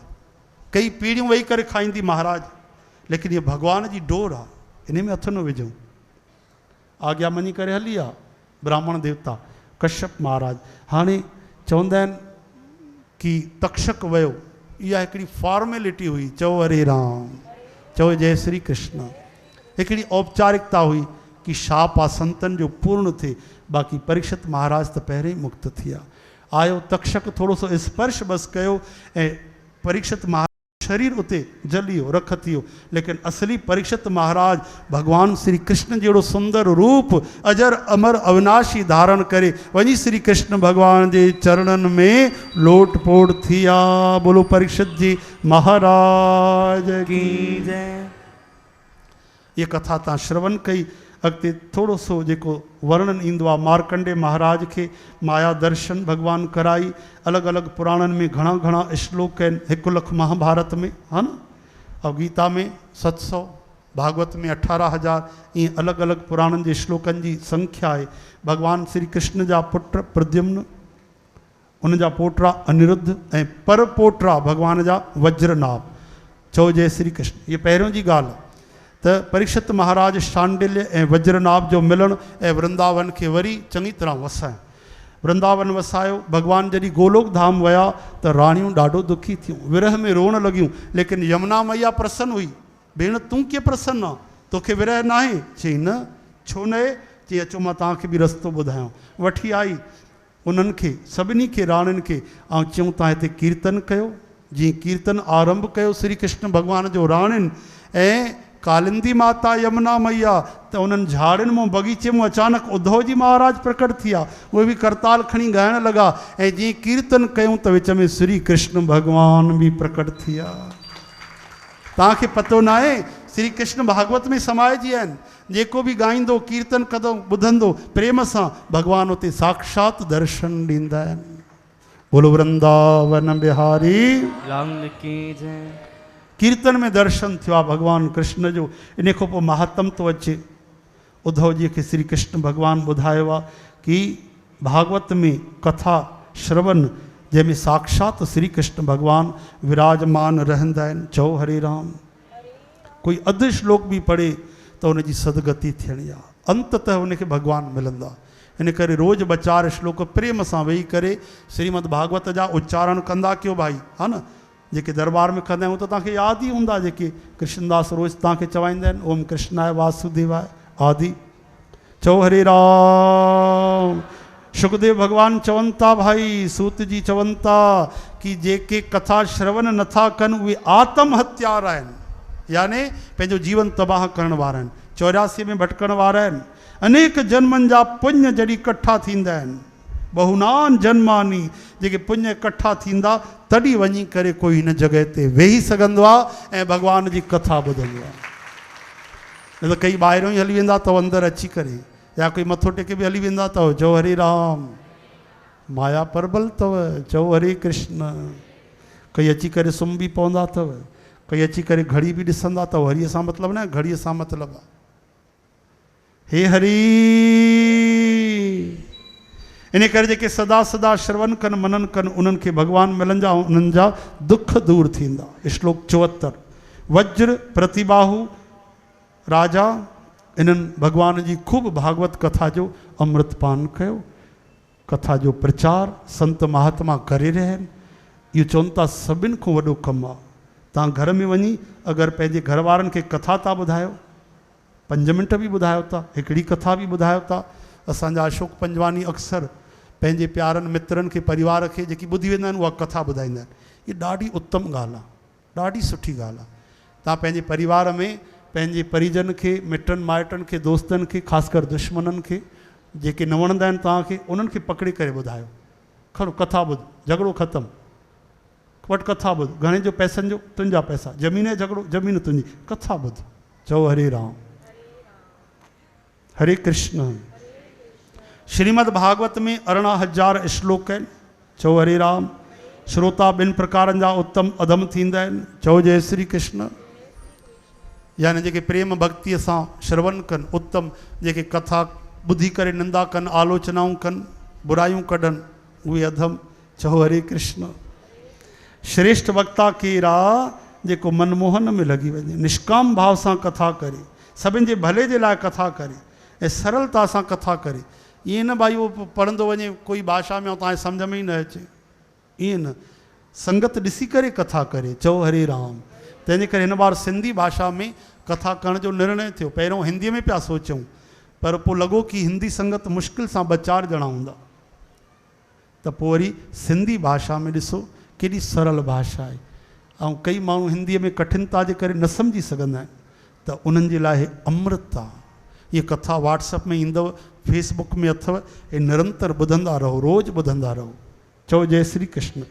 Speaker 1: कई पीढ़ियूं वेही करे खाईंदी महाराज, लेकिन इहा भॻवान जी डोर आहे, इन में हथ न विझूं। आज्ञा मञी करे हली आहे ब्राह्मण देवता कश्यप महाराज। हाणे चवंदा आहिनि कि तक्षक वियो, इहा हिकिड़ी फॉर्मेलिटी हुई। चओ हरे राम, चओ जय श्री कृष्ण। हिकिड़ी औपचारिकता हुई कि शाप आहे संतनि जो पूर्ण थिए। बाक़ी परीक्षित महाराज त पहिरें ई मुक्त थी विया। आयो तक्षक, थोरो सो स्पर्श बसि कयो ऐं परीक्षित महाराज शरीर उते जली वियो, रख थी वियो। लेकिन असली परीक्षित महाराज भगवान श्री कृष्ण जहिड़ो सुंदर रूप अजर अमर अविनाशी धारण करे वञी श्री कृष्ण भगवान जे चरणनि में लोट पोट थी विया। बोलो परीक्षित जी महाराज की जय। ये कथा तव्हां श्रवण कई। अॻिते थोरो सो जेको वर्णन ईंदो आहे, मार्कंडे महाराज खे माया दर्शन भगवान कराई। अलॻि अलॻि पुराणनि में घणा घणा श्लोक आहिनि। 1 लख महाभारत में, हा न, ऐं गीता में 700, भागवत में 18,000। ईअं अलॻि अलॻि पुराणनि जे श्लोकनि जी संख्या आहे। भगवान श्री कृष्ण जा पुट प्रद्युम्न उन जा पोटरा अनिरुद्ध ऐं पर पोटरा भगवान जा वज्रनाभ। चओ जय श्री कृष्ण। ये पहिरियों जी ॻाल्हि आहे त परीक्षित महाराज शांडिल्य ऐं वज्रनाभ जो मिलणु ऐं वृंदावन खे वरी चङी तरह वसायो। वृंदावन वसायो। भगवान जॾहिं गोलोक धाम विया त राणियूं ॾाढो दुखी थियूं, विरह में रोअण लॻियूं। लेकिन यमुना मैया प्रसन्न हुई। भेण तूं कीअं प्रसन्न आहे, तोखे विरह न आहे? चई न, छो न आहे? चई अचो मां तव्हांखे बि रस्तो ॿुधायां। वठी आई उन्हनि खे, सभिनी खे राणियुनि खे, ऐं चयूं तव्हां हिते कीर्तन कयो। जीअं कीर्तन आरंभ कयो श्री कृष्ण भगवान जो राणियुनि ऐं कालिंदी माता यमुना मैया, त उन्हनि झाड़ियुनि मां बगीचे में अचानक उद्धव जी महाराज प्रकट थिया। उहे बि करताल खणी ॻाइण लॻा ऐं जीअं कीर्तन कयूं त विच में श्री कृष्ण भगवान बि प्रकट थिया। तव्हांखे पतो न आहे श्री कृष्ण भागवत में समाइजी आहिनि। जेको बि ॻाईंदो कीर्तन कंदो ॿुधंदो प्रेम सां, भगवान उते साक्षात दर्शन ॾींदा आहिनि। बोलो वृंदावन बिहारी
Speaker 2: लाल की जय।
Speaker 1: कीर्तन में दर्शन थियो आहे भगवान कृष्ण जो। इन खां पोइ महात्म थो अचे। उद्धव जी खे श्री कृष्ण भगवान ॿुधायो आहे कि भागवत में कथा श्रवण जंहिंमें साक्षात श्री कृष्ण भगवान विराजमान रहंदा आहिनि। चओ हरे राम। कोई अधु श्लोक भी पढ़े तो उनकी सदगति थियणी आहे। अंततः उनखे भगवान मिलंदा। इन करे रोज़ ॿ चार श्लोक प्रेम सां वेही करे श्रीमद भागवत जा उच्चारण कंदा कयो भाई, हा न। जेके दरबार में कंदा आहियूं त तव्हांखे यादि ई हूंदा, जेके कृष्णदास रोज़ तव्हांखे चवाईंदा आहिनि, ओम कृष्णाय वासुदेवाय आदि। चओ हरे राम। सुखदेव भगवान चवनि था भाई, सूत जी चवनि था कि जेके कथा श्रवण नथा कनि उहे आत्म हत्यारा आहिनि, यानी पंहिंजो जीवन तबाह करण वारा आहिनि। 84 में भटकण वारा आहिनि। अनेक जन्मनि जा पुण्य जॾहिं इकट्ठा थींदा आहिनि, बहुनान जन्मानी जेके पुण्य इकट्ठा थींदा, तॾहिं वञी करे कोई हिन जॻह ते वेही सघंदो आहे ऐं भगवान जी कथा ॿुधंदो आहे। न त कई ॿाहिरियों ई हली वेंदा अथव अंदरि अची करे, या कोई मथो टेके बि हली वेंदा अथव। चओ हरे राम। माया परबल अथव। चओ हरे कृष्ण। कई अची करे सुम्ही बि पवंदा अथव, कई अची करे घड़ी बि ॾिसंदा अथव। हरीअ सां मतिलबु न, घड़ीअ सां मतिलबु आहे हे हरी। इन करे जेके सदा सदा श्रवण कनि मनन कनि, उन्हनि खे भगवान मिलंदा, उन्हनि जा दुख दूर थींदा। श्लोक 74। वज्र प्रतिबाहु राजा इन्हनि भगवान जी खूब भागवत कथा जो अमृतपान कयो। कथा जो प्रचार संत महात्मा करे रहिया आहिनि। इहो चवनि था सभिनि खां वॾो कमु आहे। तव्हां घर में वञी अगरि पंहिंजे घर वारनि खे कथा था ॿुधायो, 5 मिंट बि ॿुधायो था, हिकिड़ी कथा बि ॿुधायो था। असांजा अशोक पंजवानी अक्सर पंहिंजे प्यारनि मित्रनि खे, परिवार खे जेकी ॿुधी वेंदा आहिनि, उहा कथा ॿुधाईंदा आहिनि। इहा ॾाढी उत्तम ॻाल्हि आहे, ॾाढी सुठी ॻाल्हि आहे। तव्हां पंहिंजे परिवार में पंहिंजे परिजन खे, मिटनि माइटनि खे, दोस्तनि खे, ख़ासि कर दुश्मननि खे जेके न वणंदा आहिनि तव्हांखे, उन्हनि खे पकड़े करे ॿुधायो। खणो कथा ॿुध, झगड़ो ख़तमु। वटि कथा ॿुध। घणे जो पैसनि जो? तुंहिंजा पैसा। ज़मीन जो झगड़ो? ज़मीन तुंहिंजी। कथा ॿुध। चओ हरे राम। हरे कृष्ण। श्रीमद् भागवत में 18,000 श्लोक आहिनि। चओ हरे राम। श्रोता 2 प्रकारनि जा उत्तम अधम थींदा आहिनि। चओ जय श्री कृष्ण। यानी जेके प्रेम भक्तीअ सां श्रवण कनि उत्तम, जेके कथा ॿुधी करे निंदा कनि, आलोचनाऊं कनि, बुरायूं कढनि, उहे अधम। चओ हरे कृष्ण। श्रेष्ठ वक्ता केरु आहे? जेको मनमोहन में लॻी वञे, निष्काम भाव सां कथा करे, सभिनि जे भले जे लाइ कथा करे ऐं सरलता सां कथा करे। ईअं न भाई उहो पढ़ंदो वञे कोई भाषा में, तव्हांजे सम्झ में ई न अचे, ईअं न। संगत ॾिसी करे कथा करे। चओ हरे राम। तंहिंजे करे हिन बार सिंधी भाषा में कथा करण जो निर्णय थियो। पहिरियों हिंदीअ में पिया सोचूं, पर पोइ लॻो कि हिंदी संगत मुश्किल सां 2-4 ॼणा हूंदा, त पोइ वरी सिंधी भाषा में ॾिसो केॾी सरल भाषा आहे। ऐं कई माण्हू हिंदीअ में कठिनता जे करे न सम्झी सघंदा आहिनि, त उन्हनि जे लाइ अमृत आहे। ये कथा व्हाट्सअप में ईंदव, फेसबुक में अथव, ये निरंतर ॿुधंदा रहो, रोज़ ॿुधंदा रहो। चओ जय श्री कृष्ण।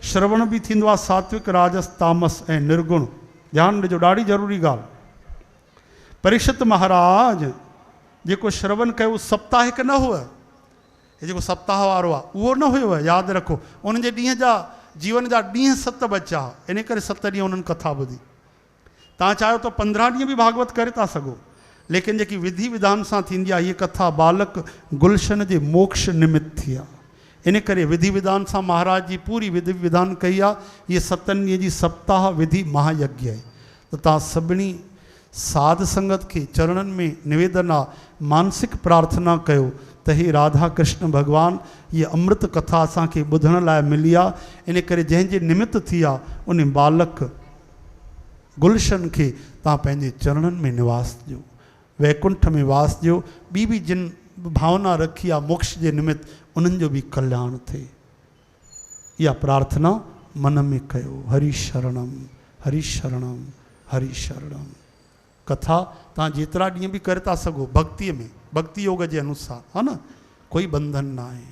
Speaker 1: श्रवण बि थींदो आहे सात्विक, राजस, तामस ऐं निर्गुण। ध्यानु ॾिजो, ॾाढी ज़रूरी ॻाल्हि। परीक्षित महाराज जेको श्रवण कयो साप्ताहिक न हुआ, हे जेको सप्ताह वारो आहे उहो न हुयो, यादि रखो। उन जे ॾींहं जा जीवन जा ॾींहं 7 बचा, इन करे 7 ॾींहं उन्हनि कथा ॿुधी। तव्हां चाहियो त 15 ॾींहं बि भागवत करे था सघो, लेकिन जेकी विधि विधान सां थींदी आहे, हीअ कथा बालक गुलशन जे मोक्ष निमित्त थी आहे। इन करे विधि विधान सां महाराज जी पूरी विधि विधान कई आहे। ये 7 ॾींहं जी सप्ताह विधि महायज्ञ आहे। त तव्हां सभिनी साध संगत के चरणन में निवेदन आ, मानसिक प्रार्थना कयो त हे राधा कृष्ण भगवान ये अमृत कथा असांखे ॿुधण लाइ मिली आहे। इन करे जंहिंजे निमित्त थी आहे उन बालक गुलशन के तव्हां पंहिंजे चरणन में निवास ॾियो, वैकुंठ में वास ॾियो। ॿी बि जिन भावना रखी आहे मोक्ष जे निमित्त उन्हनि जो बि कल्याण थिए। इहा प्रार्थना मन में कयो। हरि शरणम हरि शरणम हरि शरणम। कथा तव्हां जेतिरा ॾींहं बि करे था सघो भक्तीअ में, भक्ति योग जे अनुसार, है न, कोई बंधन न आहे।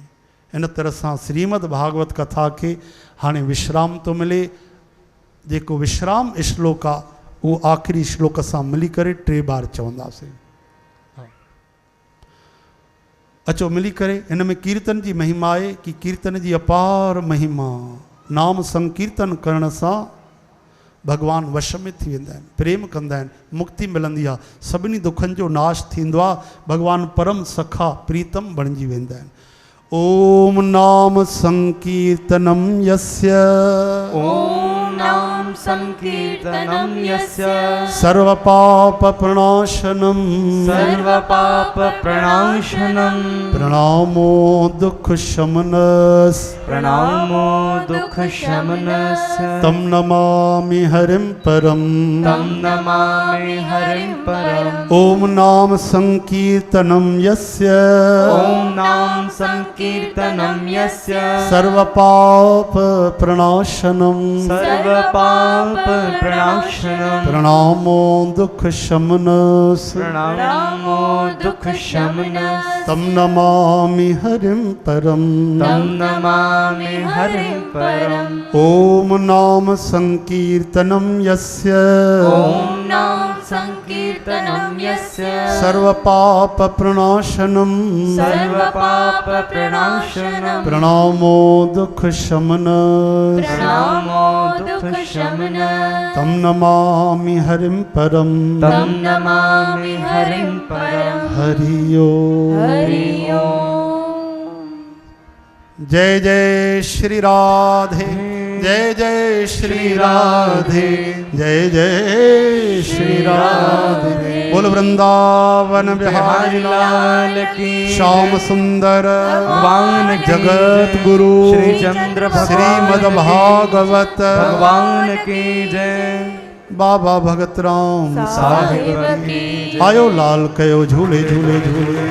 Speaker 1: इन तरह सां श्रीमद् भागवत कथा के हाणे विश्राम तो मिले। जेको विश्राम श्लोक आहे उहो आख़िरी श्लोक सां मिली करे 3 बार चवंदासीं। अचो मिली करे। इन में कीर्तन जी महिमा आहे कि कीर्तन जी अपार महिमा। नाम संकीर्तन करण सां भगवान वश में थी वेंदा आहिनि, प्रेम कंदा आहिनि, मुक्ति मिलंदी आहे, सभिनी दुखनि जो नाश थींदो आहे, भगवान परम सखा प्रीतम बणिजी वेंदा आहिनि। ओम नाम संकीर्तनम यस्य,
Speaker 2: ओम नाम संकीर्तनम यस्य,
Speaker 1: सर्व पाप प्रणाशनम,
Speaker 2: सर्व पाप प्रणाशनम,
Speaker 1: प्रणामो दुख शमनस,
Speaker 2: प्रणामो दुख शमनस्य,
Speaker 1: तम नमामि हरिम परम,
Speaker 2: तम नमामि हरिं परम।
Speaker 1: ओम नाम संकीर्तनम यस्य,
Speaker 2: ओम नाम संकीर्तनम यस्य,
Speaker 1: सर्व पाप प्रणाशनम,
Speaker 2: सर्व पाप प्रणाशनम,
Speaker 1: प्रणामो दुख शमनस,
Speaker 2: प्रणामो दुख शमनस्य,
Speaker 1: तम नमामि हरिम परम,
Speaker 2: तम नमामि हरिं परम।
Speaker 1: ओम नाम संकीर्तनम यस्य,
Speaker 2: ओम नाम संकीर्तनम यस्य,
Speaker 1: सर्व पाप प्रणाशनम,
Speaker 2: सर्व पाप प्रणाशनम,
Speaker 1: प्रणामो दुख शमनस,
Speaker 2: प्रणामो दुख शमनस्य,
Speaker 1: तम नमामि हरिम परम,
Speaker 2: तम नमामि हरिं परम।
Speaker 1: हरि ओम।
Speaker 4: हरि ओम।
Speaker 1: जय जय श्री राधे, जय जय श्री राधे, जय जय श्री राधे। बोल वृंदावन बिहारी
Speaker 2: लाल की
Speaker 1: श्याम सुंदर
Speaker 2: भगवान की
Speaker 1: जगत गुरु
Speaker 2: श्री चंद्र
Speaker 1: श्रीमद् भागवत
Speaker 2: भगवान की जय।
Speaker 1: बाबा भगत राम
Speaker 4: साहिब की जय।
Speaker 1: आयो लाल कयो झूले झूले झूले।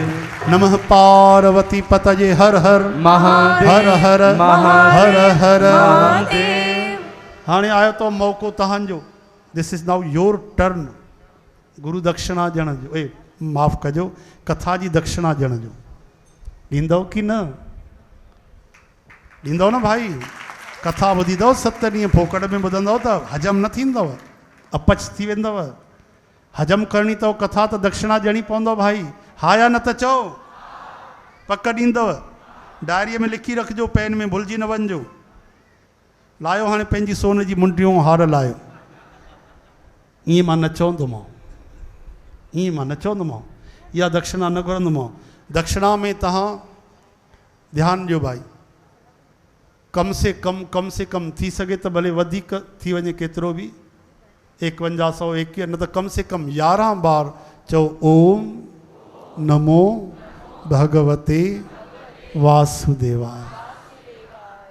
Speaker 1: नमः पार्वती पतये हर हर
Speaker 2: महादेव
Speaker 1: हर हर
Speaker 2: महादेव
Speaker 1: हर हर।
Speaker 4: महादेव।
Speaker 1: हाणे आयो तो मौक़ो तव्हांजो। This is now your turn. गुरु दक्षिणा ॾियण जो, माफ़ कजो, कथा जी दक्षिणा ॾियण जो। ॾींदव की न ॾींदव न भाई? कथा ॿुधींदव 7 ॾींहं फोकट में ॿुधंदव त हजम न थींदव, अपच थी वेंदव। हजम करणी अथव कथा त दक्षिणा ॾियणी पवंदव भाई। हा या न त चओ? पक ॾींदव? डायरीअ में लिखी रखिजो, पेन में भुलिजी न वञिजो। लायो हाणे पंहिंजी सोन जी मुंडियूं हार लायो। ईअं मां न चवंदोमांव, ईअं मां न चवंदोमांव, इहा दक्षिणा न घुरंदोमांव। दक्षिणा में तव्हां ध्यानु ॾियो भाई। कम से कम थी सघे त भले वधीक थी वञे, केतिरो बि 5121, न त कम से कम 11 बार चओ ओम नमो भगवते वासुदेवाय।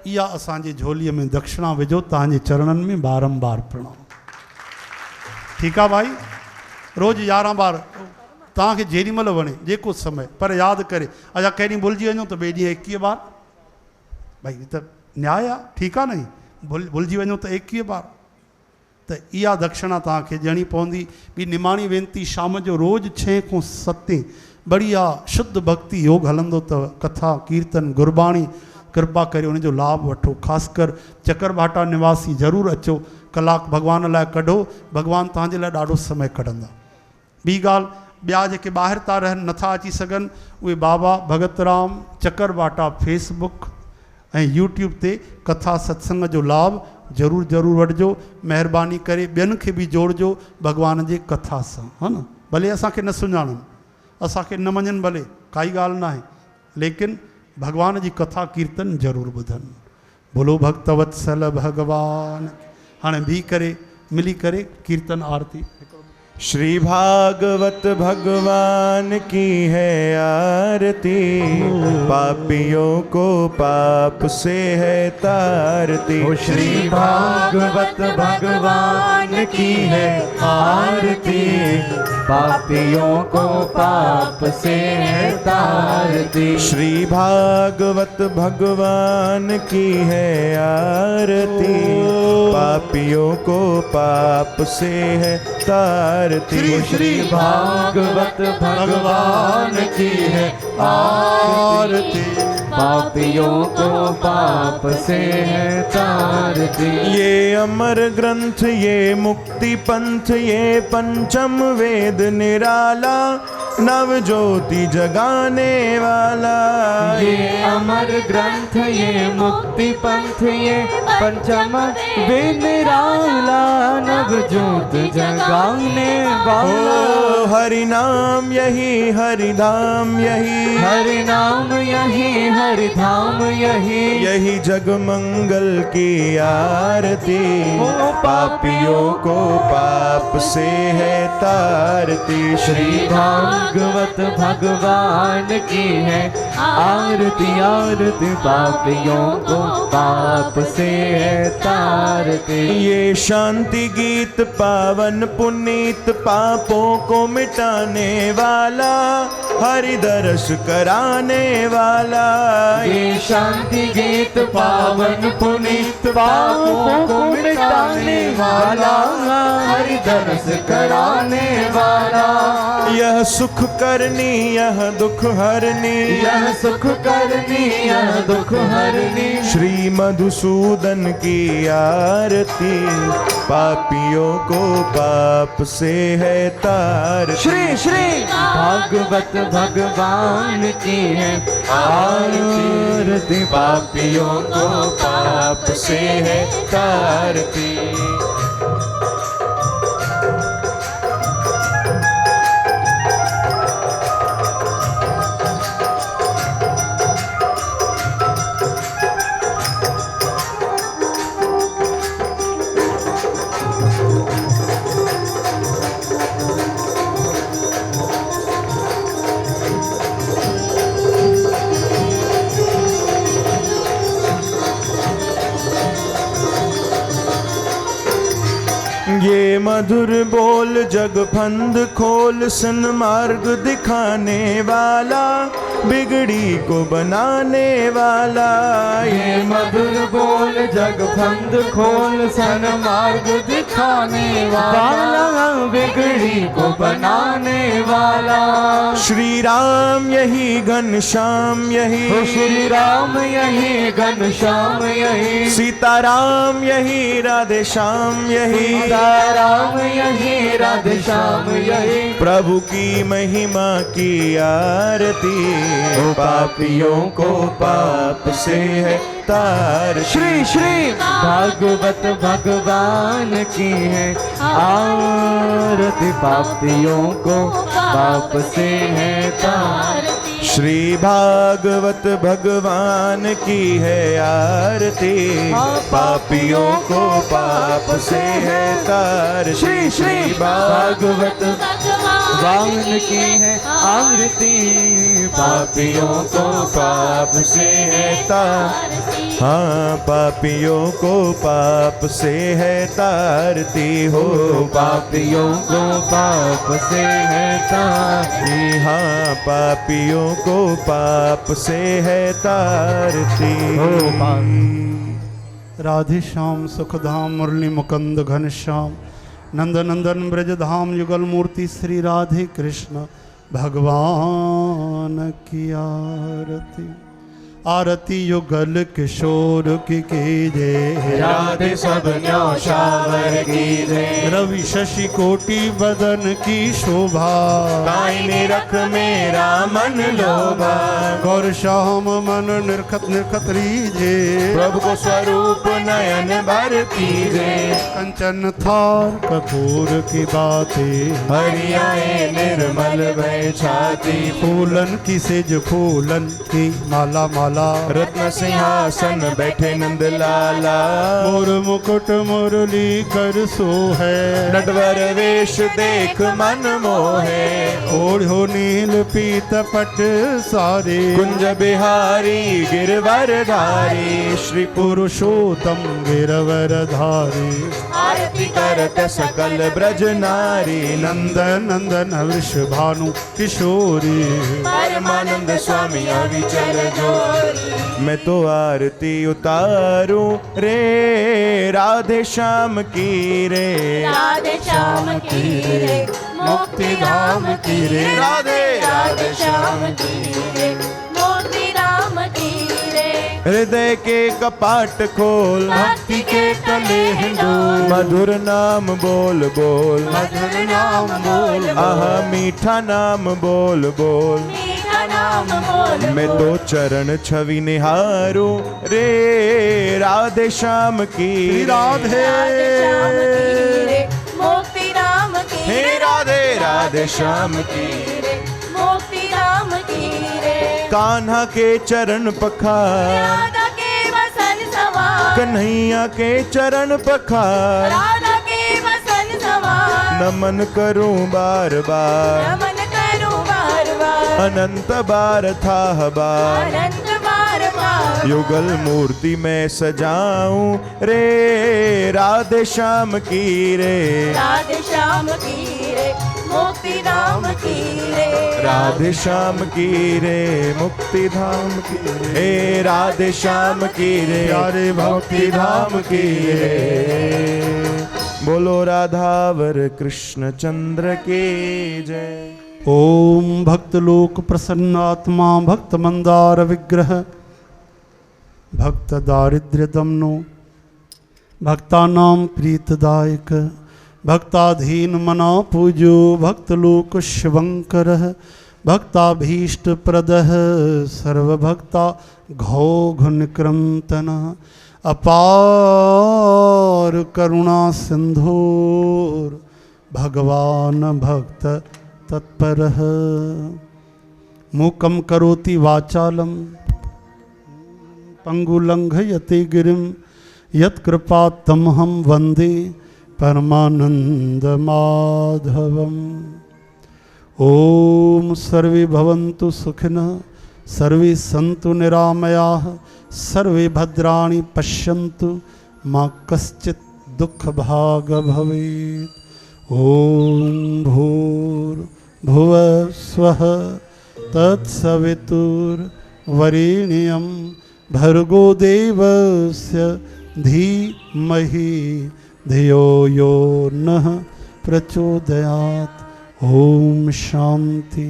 Speaker 1: इहा असांजे झोलीअ में दक्षिणा विझो, तव्हांजे चरणनि में बारंबार प्रणाम। ठीकु आहे भाई? रोज़ु 11 बार, तव्हांखे जेॾी महिल वणे, जेको समय, पर यादि करे। अञा केॾी भुलिजी वञो त ॿिए ॾींहुं 21 बार। भाई त न्याय आहे, ठीकु आहे न? भुलिजी वञो त 21 बार। त इहा दक्षिणा तव्हांखे ॾियणी पवंदी। ॿी निमाणी वेनती, शाम जो रोज़ु 6 खां 7 बढ़िया शुद्ध भक्ति योग हलंदो अथव। कथा कीर्तन गुरबाणी, कृपा करे उनजो लाभ वठो। ख़ासि कर चकरभाटा निवासी ज़रूरु अचो, कलाक भॻवान लाइ कढो, भॻवान तव्हांजे लाइ ॾाढो समय कढंदा। ॿी ॻाल्हि, ॿिया जेके ॿाहिरि था रहनि, नथा अची सघनि, उहे बाबा भगत राम चकरभाटा फेसबुक ऐं यूट्यूब ते कथा सत्संग जो लाभ ज़रूरु वठिजो। महिरबानी करे ॿियनि खे बि जोड़िजो भॻवान जे कथा सां, हा न? भले असांखे न सुञाणनि, असांखे न मञनि, भले काई ॻाल्हि न आहे, लेकिन भगवान जी कथा कीर्तन जरूर ॿुधनि। बोलो भक्तवत्सल भगवान। हाणे भी करे मिली करे कीर्तन आरती।
Speaker 5: श्री भागवत भगवान की है आरती, पापियों को पाप से है तारती।
Speaker 2: श्री भागवत भगवान की है आरती, पापियों को पाप से है तारती।
Speaker 5: श्री भागवत भगवान की है आरती, पापियों को पाप से है तारती।
Speaker 2: श्री भागवत भगवान की है आरती, पापियों को पाप से है तारती।
Speaker 5: ये अमर ग्रंथ, ये मुक्ति पंथ, ये पंचम वेद निराला, नव ज्योति जगाने वाला।
Speaker 2: ये अमर ग्रंथ, ये मुक्ति पंथ, ये पंचम वेद निराला, नव ज्योत जगाने वाला।
Speaker 5: ओ हरि नाम यही, हरि धाम यही,
Speaker 2: हरि नाम यही, हरि धाम यही,
Speaker 5: यही जग मंगल की आरती। पापियों को पाप से है तारती।
Speaker 2: श्री भागवत भगवान की है आरती, आरती पापियों को पाप से है तारती।
Speaker 5: ये शांति गीत पावन पुनीत, पापों को मिटाने वाला, हरि दर्श कराने वाला।
Speaker 2: ये शांति गीत पावन पुनीत, पापों को मिटाने वाला, हरि दर्श कराने वाला।
Speaker 5: यह सुख करनी, यह दुख हरनी,
Speaker 2: यह सुख करनी, यह दुख हरनी।
Speaker 5: श्री मधुसूदन की आरती, पापियों को पाप से है तारती।
Speaker 2: श्री श्री भागवत भगवान की है आरती,
Speaker 5: पापियों को पाप से है तारती। ये मधुर बोल जग फंद खोल, सन्मार्ग दिखाने वाला, बिगड़ी को बनाने वाला।
Speaker 2: ये मधुर बोल जग फंद खोल, सन्मार्ग दिखाने वाला, बिगड़ी को बनाने वाला।
Speaker 5: श्री राम यही घनश्याम यही,
Speaker 2: श्री राम यही घनश्याम यही,
Speaker 5: सीताराम यही राधे श्याम यही,
Speaker 2: राम यही राधे श्याम यही।
Speaker 5: प्रभु की महिमा की आरती, पापियों को पाप से है तारती।
Speaker 2: श्री श्री भागवत भगवान की है आरती, पापियों को पाप से है तारती।
Speaker 5: श्री भागवत भगवान की है आरती, पापियों को पाप से है तारती।
Speaker 2: श्री श्री भागवत भगवान की है आरती,
Speaker 5: पापियों को पाप से है तारती। हाँ, पापियों को पाप से है तारती हो,
Speaker 2: पापियों को पाप से है तारती।
Speaker 5: हाँ, पापियों को पाप से है तारती हो।
Speaker 1: राधे श्याम सुखधाम मुरली मुकुंद घनश्याम, नंद नंदन ब्रजधाम युगल मूर्ति श्री राधे कृष्ण भगवान की आरती। आरती युगल किशोर की कीजे।
Speaker 5: राधे सब न्यौछावर कीजे।
Speaker 1: रवि शशि कोटि बदन की शोभा,
Speaker 5: कायने रख मेरा मन लोभा।
Speaker 1: गौर श्याम मन निरखत निरखत रीजे।
Speaker 5: प्रभु को स्वरूप नयन भर कीजे।
Speaker 1: कंचन थार कपूर की बातें,
Speaker 5: हरियाए निर्मल भय छाती।
Speaker 1: फूलन की सेज फूलन की माला माला।
Speaker 5: रत्न सिंहासन बैठे नंद लाला।
Speaker 1: मोर मुकुट मुरली कर सो है,
Speaker 5: नटवर वेश देख मन मोहे।
Speaker 1: ओढ़ो नील पीत पट सारे,
Speaker 5: कुंज बिहारी गिरवर धारी। श्री
Speaker 1: पुरुषोत्तम गिरवर धारी।
Speaker 5: आरती करत सकल ब्रज नारी।
Speaker 1: नंदन नंदन वृषभानु किशोरी,
Speaker 5: परमानंद स्वामी अविचल जोरी। मैं तो आरती उतारूं रे राधे श्याम की रे।
Speaker 3: राधे श्याम की रे मुक्ति धाम की रे।
Speaker 5: राधे
Speaker 3: राधे श्याम की रे मुक्ति धाम की रे।
Speaker 5: हृदय के कपाट खोल।
Speaker 3: भक्ति के तले हिंडोल।
Speaker 5: मधुर नाम बोल बोल।
Speaker 1: मधुर नाम बोल
Speaker 5: आह मीठा नाम बोल बोल।
Speaker 3: मीठा नाम बोल
Speaker 5: मैं तो चरण छवि निहारूं रे राधे श्याम की
Speaker 1: राधे
Speaker 3: राधे श्याम की रे मुक्ति धाम की
Speaker 5: हे
Speaker 3: रे।
Speaker 5: राधे राधे श्याम की।
Speaker 3: रे मुक्ति धाम की रे।
Speaker 5: कान्हा के चरण पखार।
Speaker 3: राधा के वसन सवार।
Speaker 5: कन्हैया के चरण पखार।
Speaker 3: राधा के वसन सवार।
Speaker 5: नमन करूं बार बार।
Speaker 3: नमन करूं बार बार।
Speaker 5: अनंत बार था बार।
Speaker 3: अनंत बार बार।
Speaker 5: युगल मूर्ति में सजाऊं रे राधे श्याम की रे।
Speaker 3: राधे श्याम की रे मुक्ति धाम की रे।
Speaker 5: राधे श्याम की रे मुक्ति धाम की रे। हे राधे श्याम की रे
Speaker 1: प्यारे भक्ति धाम
Speaker 5: की रे। बोलो राधावर कृष्ण चंद्र की जय।
Speaker 1: ओम भक्त लोक प्रसन्नात्मा भक्त मंदार विग्रह भक्त दारिद्र्य दमनो भक्तानां प्रीतदायक भक्ताधीन मना पूजो भक्त लोक शिवंकर भक्ताभीष्ट प्रदः सर्वभक्ता घोघ निक्रंतन अपार करुणा सिंधुर भगवान भक्त तत्परः मूकं करोति वाचालं पंगुलंघयते गिरिं यत्कृपात्तमहं वन्दे परमानंद माधवम्। ओम सर्वे भवन्तु सुखिनः सर्वे सन्तु निरामयाः सर्वे भद्राणि पश्यन्तु मा कश्चित् दुःखभाग् भवेत्। ओम भूर्भुवः स्वः तत्सवितुर्वरेण्यं भर्गो देवस्य धीमहि धियो यो नः प्रचोदयात्। ओम शांति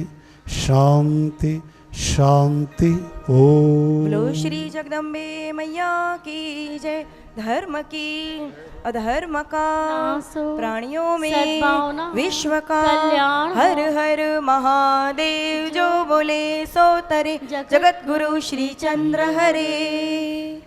Speaker 1: शांति शांति।
Speaker 4: बोलो
Speaker 1: ओम
Speaker 4: श्री जगदम्बे मैया की जय। धर्म की अधर्म का
Speaker 3: नासो
Speaker 4: प्राणियों में
Speaker 3: सद्भावना
Speaker 4: विश्व का
Speaker 3: कल्याण हो।
Speaker 4: हर हर महादेव जो बोले सो तरे। जगत गुरु श्री चंद्र हरे।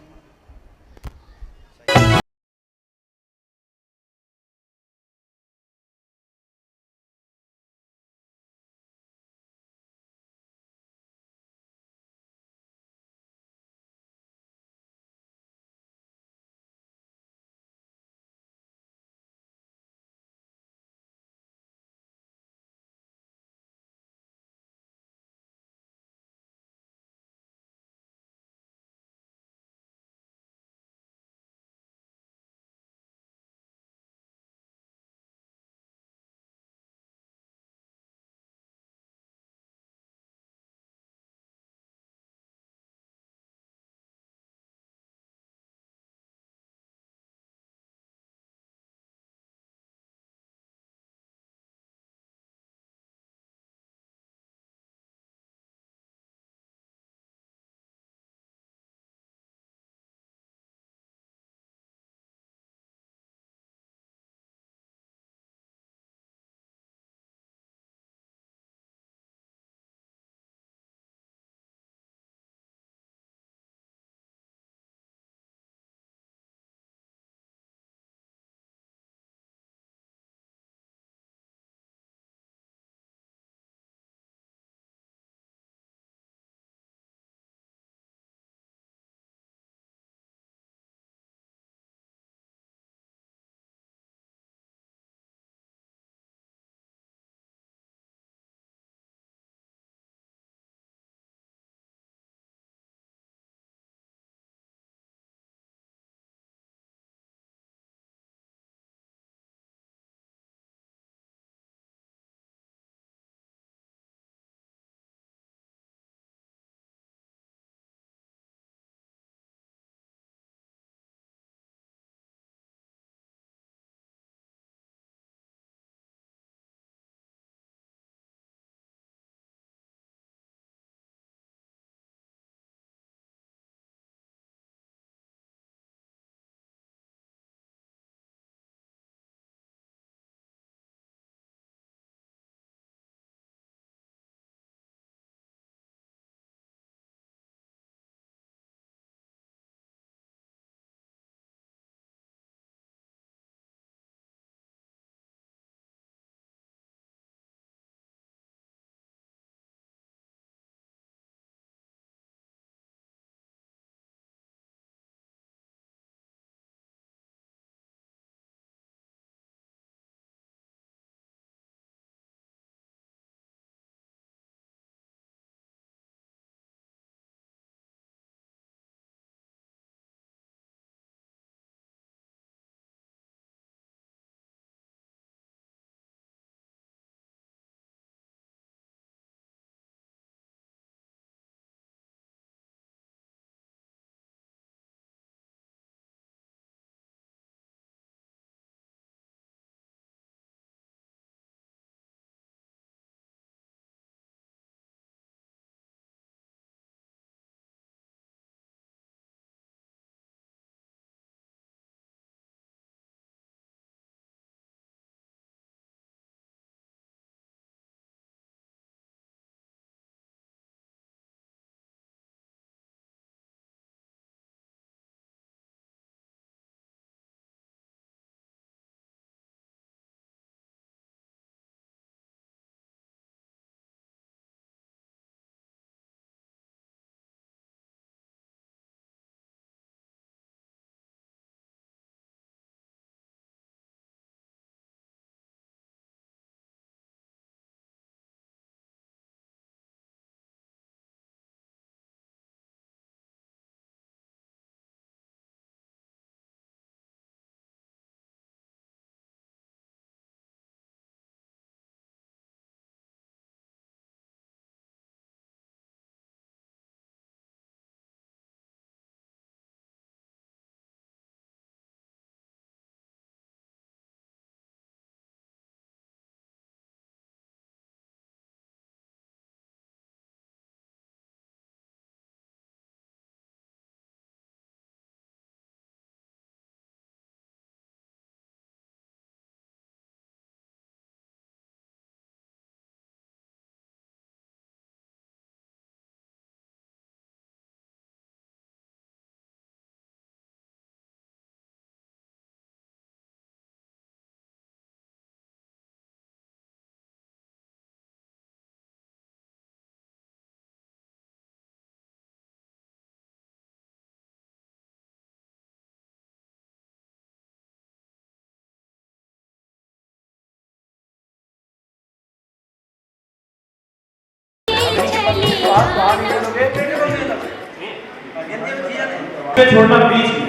Speaker 6: छोड़ना बीच में।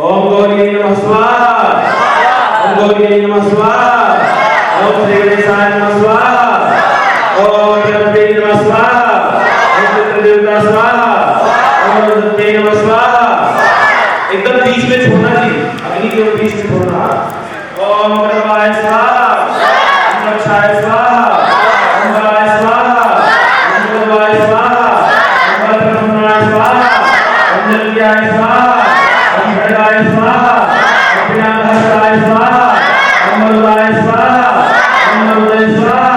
Speaker 6: ओम गौरी नमः स्वाहा, ओम गौरी नमः स्वाहा, ओम श्री गणेशाय नमः स्वाहा, ओम गणपति नमः स्वाहा, ओम पितृदेवता स्वाहा, ओम गणपति नमः स्वाहा। एकदम बीच में छोड़ना जी, अग्नि के बीच में छोड़ना। ओम गणपाय स्वाहा, ओम रक्षाय स्वाहा, ओम बलाय स्वाहा, ओम गणपाय स्वाहा, ओम बलप्रसन्नाय स्वाहा, ओम जलक्रियाय स्वाहा, ओम खड्गाय स्वाहा, ओम पिनाकहस्ताय स्वाहा, ओम मरुदाय स्वाहा, ओम मरुदाय स्वाहा,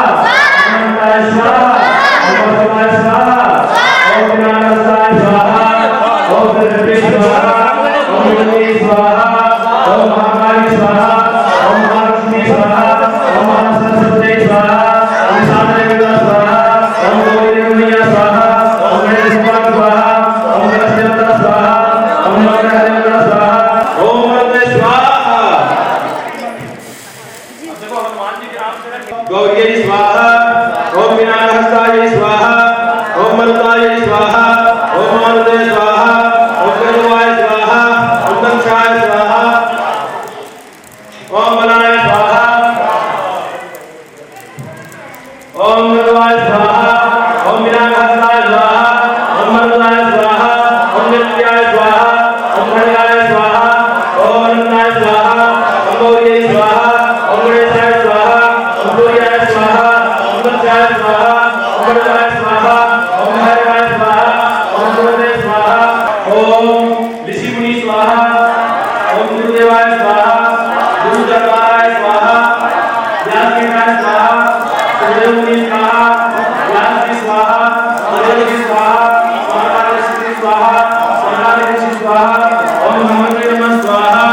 Speaker 6: ओम अनंताय स्वाहा, ओम वसुदाय स्वाहा, ओम पिनाकहस्ताय स्वाहा, ओम गणपति स्वाहा, ओम गणपति स्वाहा, ओम महाकाली स्वाहा, ओम महालक्ष्मी स्वाहा, ओम महासरस्वती स्वाहा, ओम सामवेदा स्वाहा, ओम गौरी मैया स्वाहा, ओम गणेश भगवान स्वाहा, ओम गणेश देवता स्वाहा, ओम नवग्रह देवता स्वाहा, ओम मरुदे स्वाहा। देखो हनुमान जी के नाम से गौरी स्वाहा, ओम विनायकहस्ताय स्वाहा, ओम मरुदाय स्वाहा, ओम मरुदे स्वाहा, ओम गणवाय स्वाहा, ओम दक्षाय स्वाहा, ओम बलाय स्वाहा, ओम मरुदाय स्वाहा, ओम विनायकहस्ताय स्वाहा, ओम मरुदाय स्वाहा, ओम जलक्रियाय स्वाहा, ओम खड्गाय स्वाहा, ओम अनंताय स्वाहा, ओम गौरी स्वाहा, ओम गणेशाय स्वाहा, ओम सूर्याय स्वाहा, ओम दक्षाय स्वाहा, ओम गणपाय स्वाहा, ओम भैरवाय स्वाहा, ओम गुरुदेव स्वाहा, ओम ऋषि मुनि स्वाहा, ओम गुरुदेवाय स्वाहा, गुरु दरबाराय स्वाहा, व्यासदेवाय स्वाहा, सुखदेव मुनि स्वाहा, व्यास जी स्वाहा, सुखदेव जी स्वाहा, महाकाल ऋषि स्वाहा, महाकाल ऋषि स्वाहा, ओम नमः नमः स्वाहा,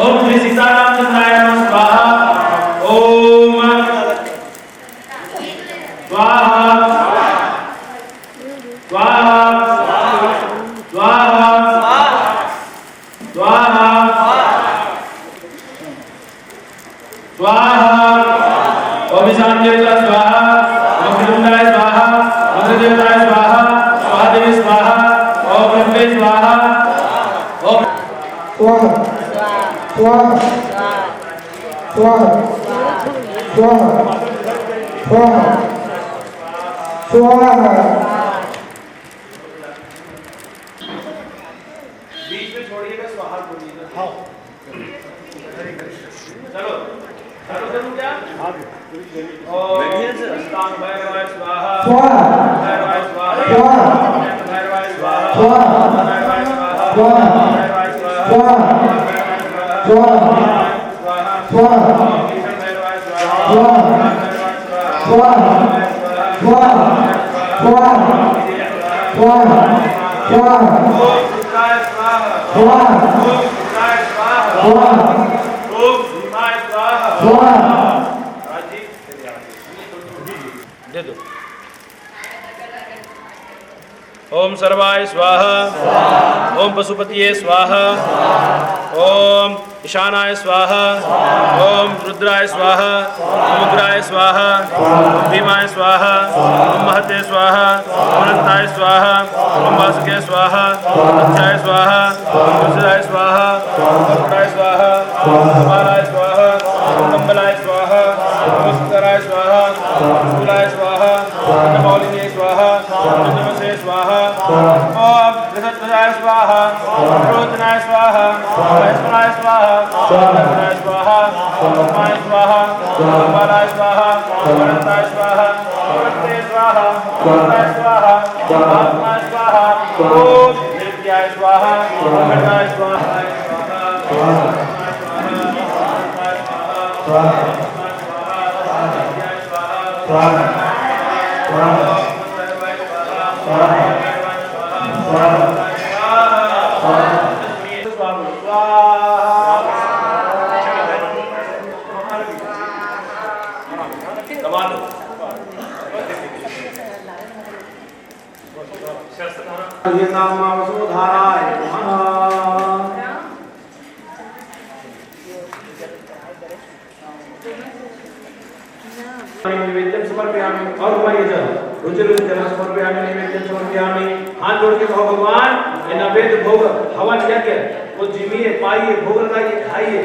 Speaker 6: ओम श्री सीतारामचंद्राय नमः स्वाहा, ओम स्वाहा स्वाहा स्वाहा स्वाहा स्वाहा। ओम ईशान देवता स्वाहा, ओम त्रिपुंडाय स्वाहा, ओम त्रिदेवताय स्वाहा, स्वाहादेवी स्वाहा, ओम ब्रह्मे स्वाहा, ओम
Speaker 7: स्वाहा स्वाहा स्वाहा स्वाहा स्वाहा स्वाहा।
Speaker 6: बीच में छोड़िएगा, स्वाहा बोलिएगा। हाँ चलो चलो चलो क्या ओम अष्टांग भैरवाय स्वाहा,
Speaker 7: स्वाहा
Speaker 6: भैरवाय स्वाहा,
Speaker 7: स्वाहा
Speaker 6: भैरवाय स्वाहा,
Speaker 7: स्वाहा
Speaker 6: भैरवाय स्वाहा,
Speaker 7: स्वाहा
Speaker 6: भैरवाय स्वाहा,
Speaker 7: स्वाहा स्वाहा स्वाहा
Speaker 6: भैरवाय स्वाहा,
Speaker 7: स्वाहा स्वाहा स्वाहा स्वाहा स्वाहा स्वाहा
Speaker 6: ओम रुद्राय स्वाहा,
Speaker 7: स्वाहा
Speaker 6: ओम रुद्राय स्वाहा,
Speaker 7: स्वाहा
Speaker 6: ओम भीमाय स्वाहा।
Speaker 7: स्वाहा।
Speaker 6: राजी दे दो। ओम सर्वाय स्वाहा, ओम पशुपतिये स्वाहा, ओम ईशानाय स्वाहा, ओम रुद्राय स्वाहा, ओम उग्राय स्वाहा, ओम भीमाय स्वाहा, ओम महते स्वाहा, ओम अनंताय स्वाहा, ओम वासुके स्वाहा, अक्षाय स्वाहा, ओम कुशलाय स्वाहा, ओम करुणाय स्वाहा, ओम कपालाय स्वाहा, ओम कंबलाय स्वाहा, ओम सुंदराय स्वाहा, ओम शूलाय स्वाहा, ओम नमौलिने स्वाहा, ओम नमसे स्वाहा, ओम बृहस्पताय स्वाहा, ओम रोचनाय स्वाहा, ओम महेश्वराय स्वाहा, ओम नरनाय स्वाहा, ओम माय स्वाहा, ओम बालाय स्वाहा, ओम अनंताय स्वाहा, ओम रक्ते स्वाहा, ओम राय स्वाहा, ओम आत्माय स्वाहा, ओम नित्याय स्वाहा, ओम खड्गाय स्वाहा, नैवेद्यं समर्पयामि और घुमाइए जरा रुचि रुचि जल समर्पयामि नैवेद्यं समर्पयामि। हाथ जोड़ के कहो भगवान ये नैवेद्य भोग हवन यज्ञ को जीविए पाइए भोग लगाइए खाइए।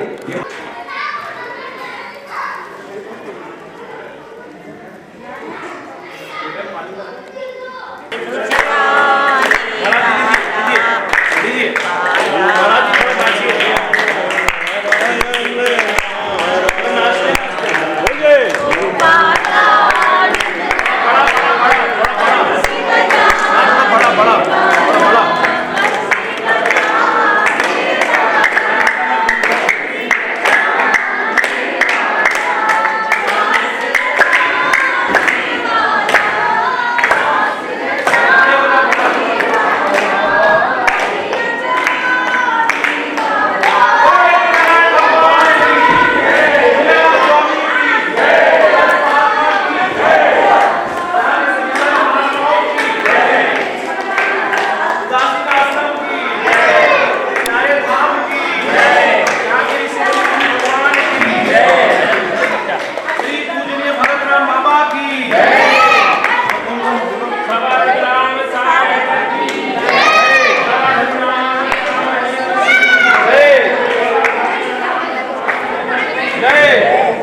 Speaker 6: जय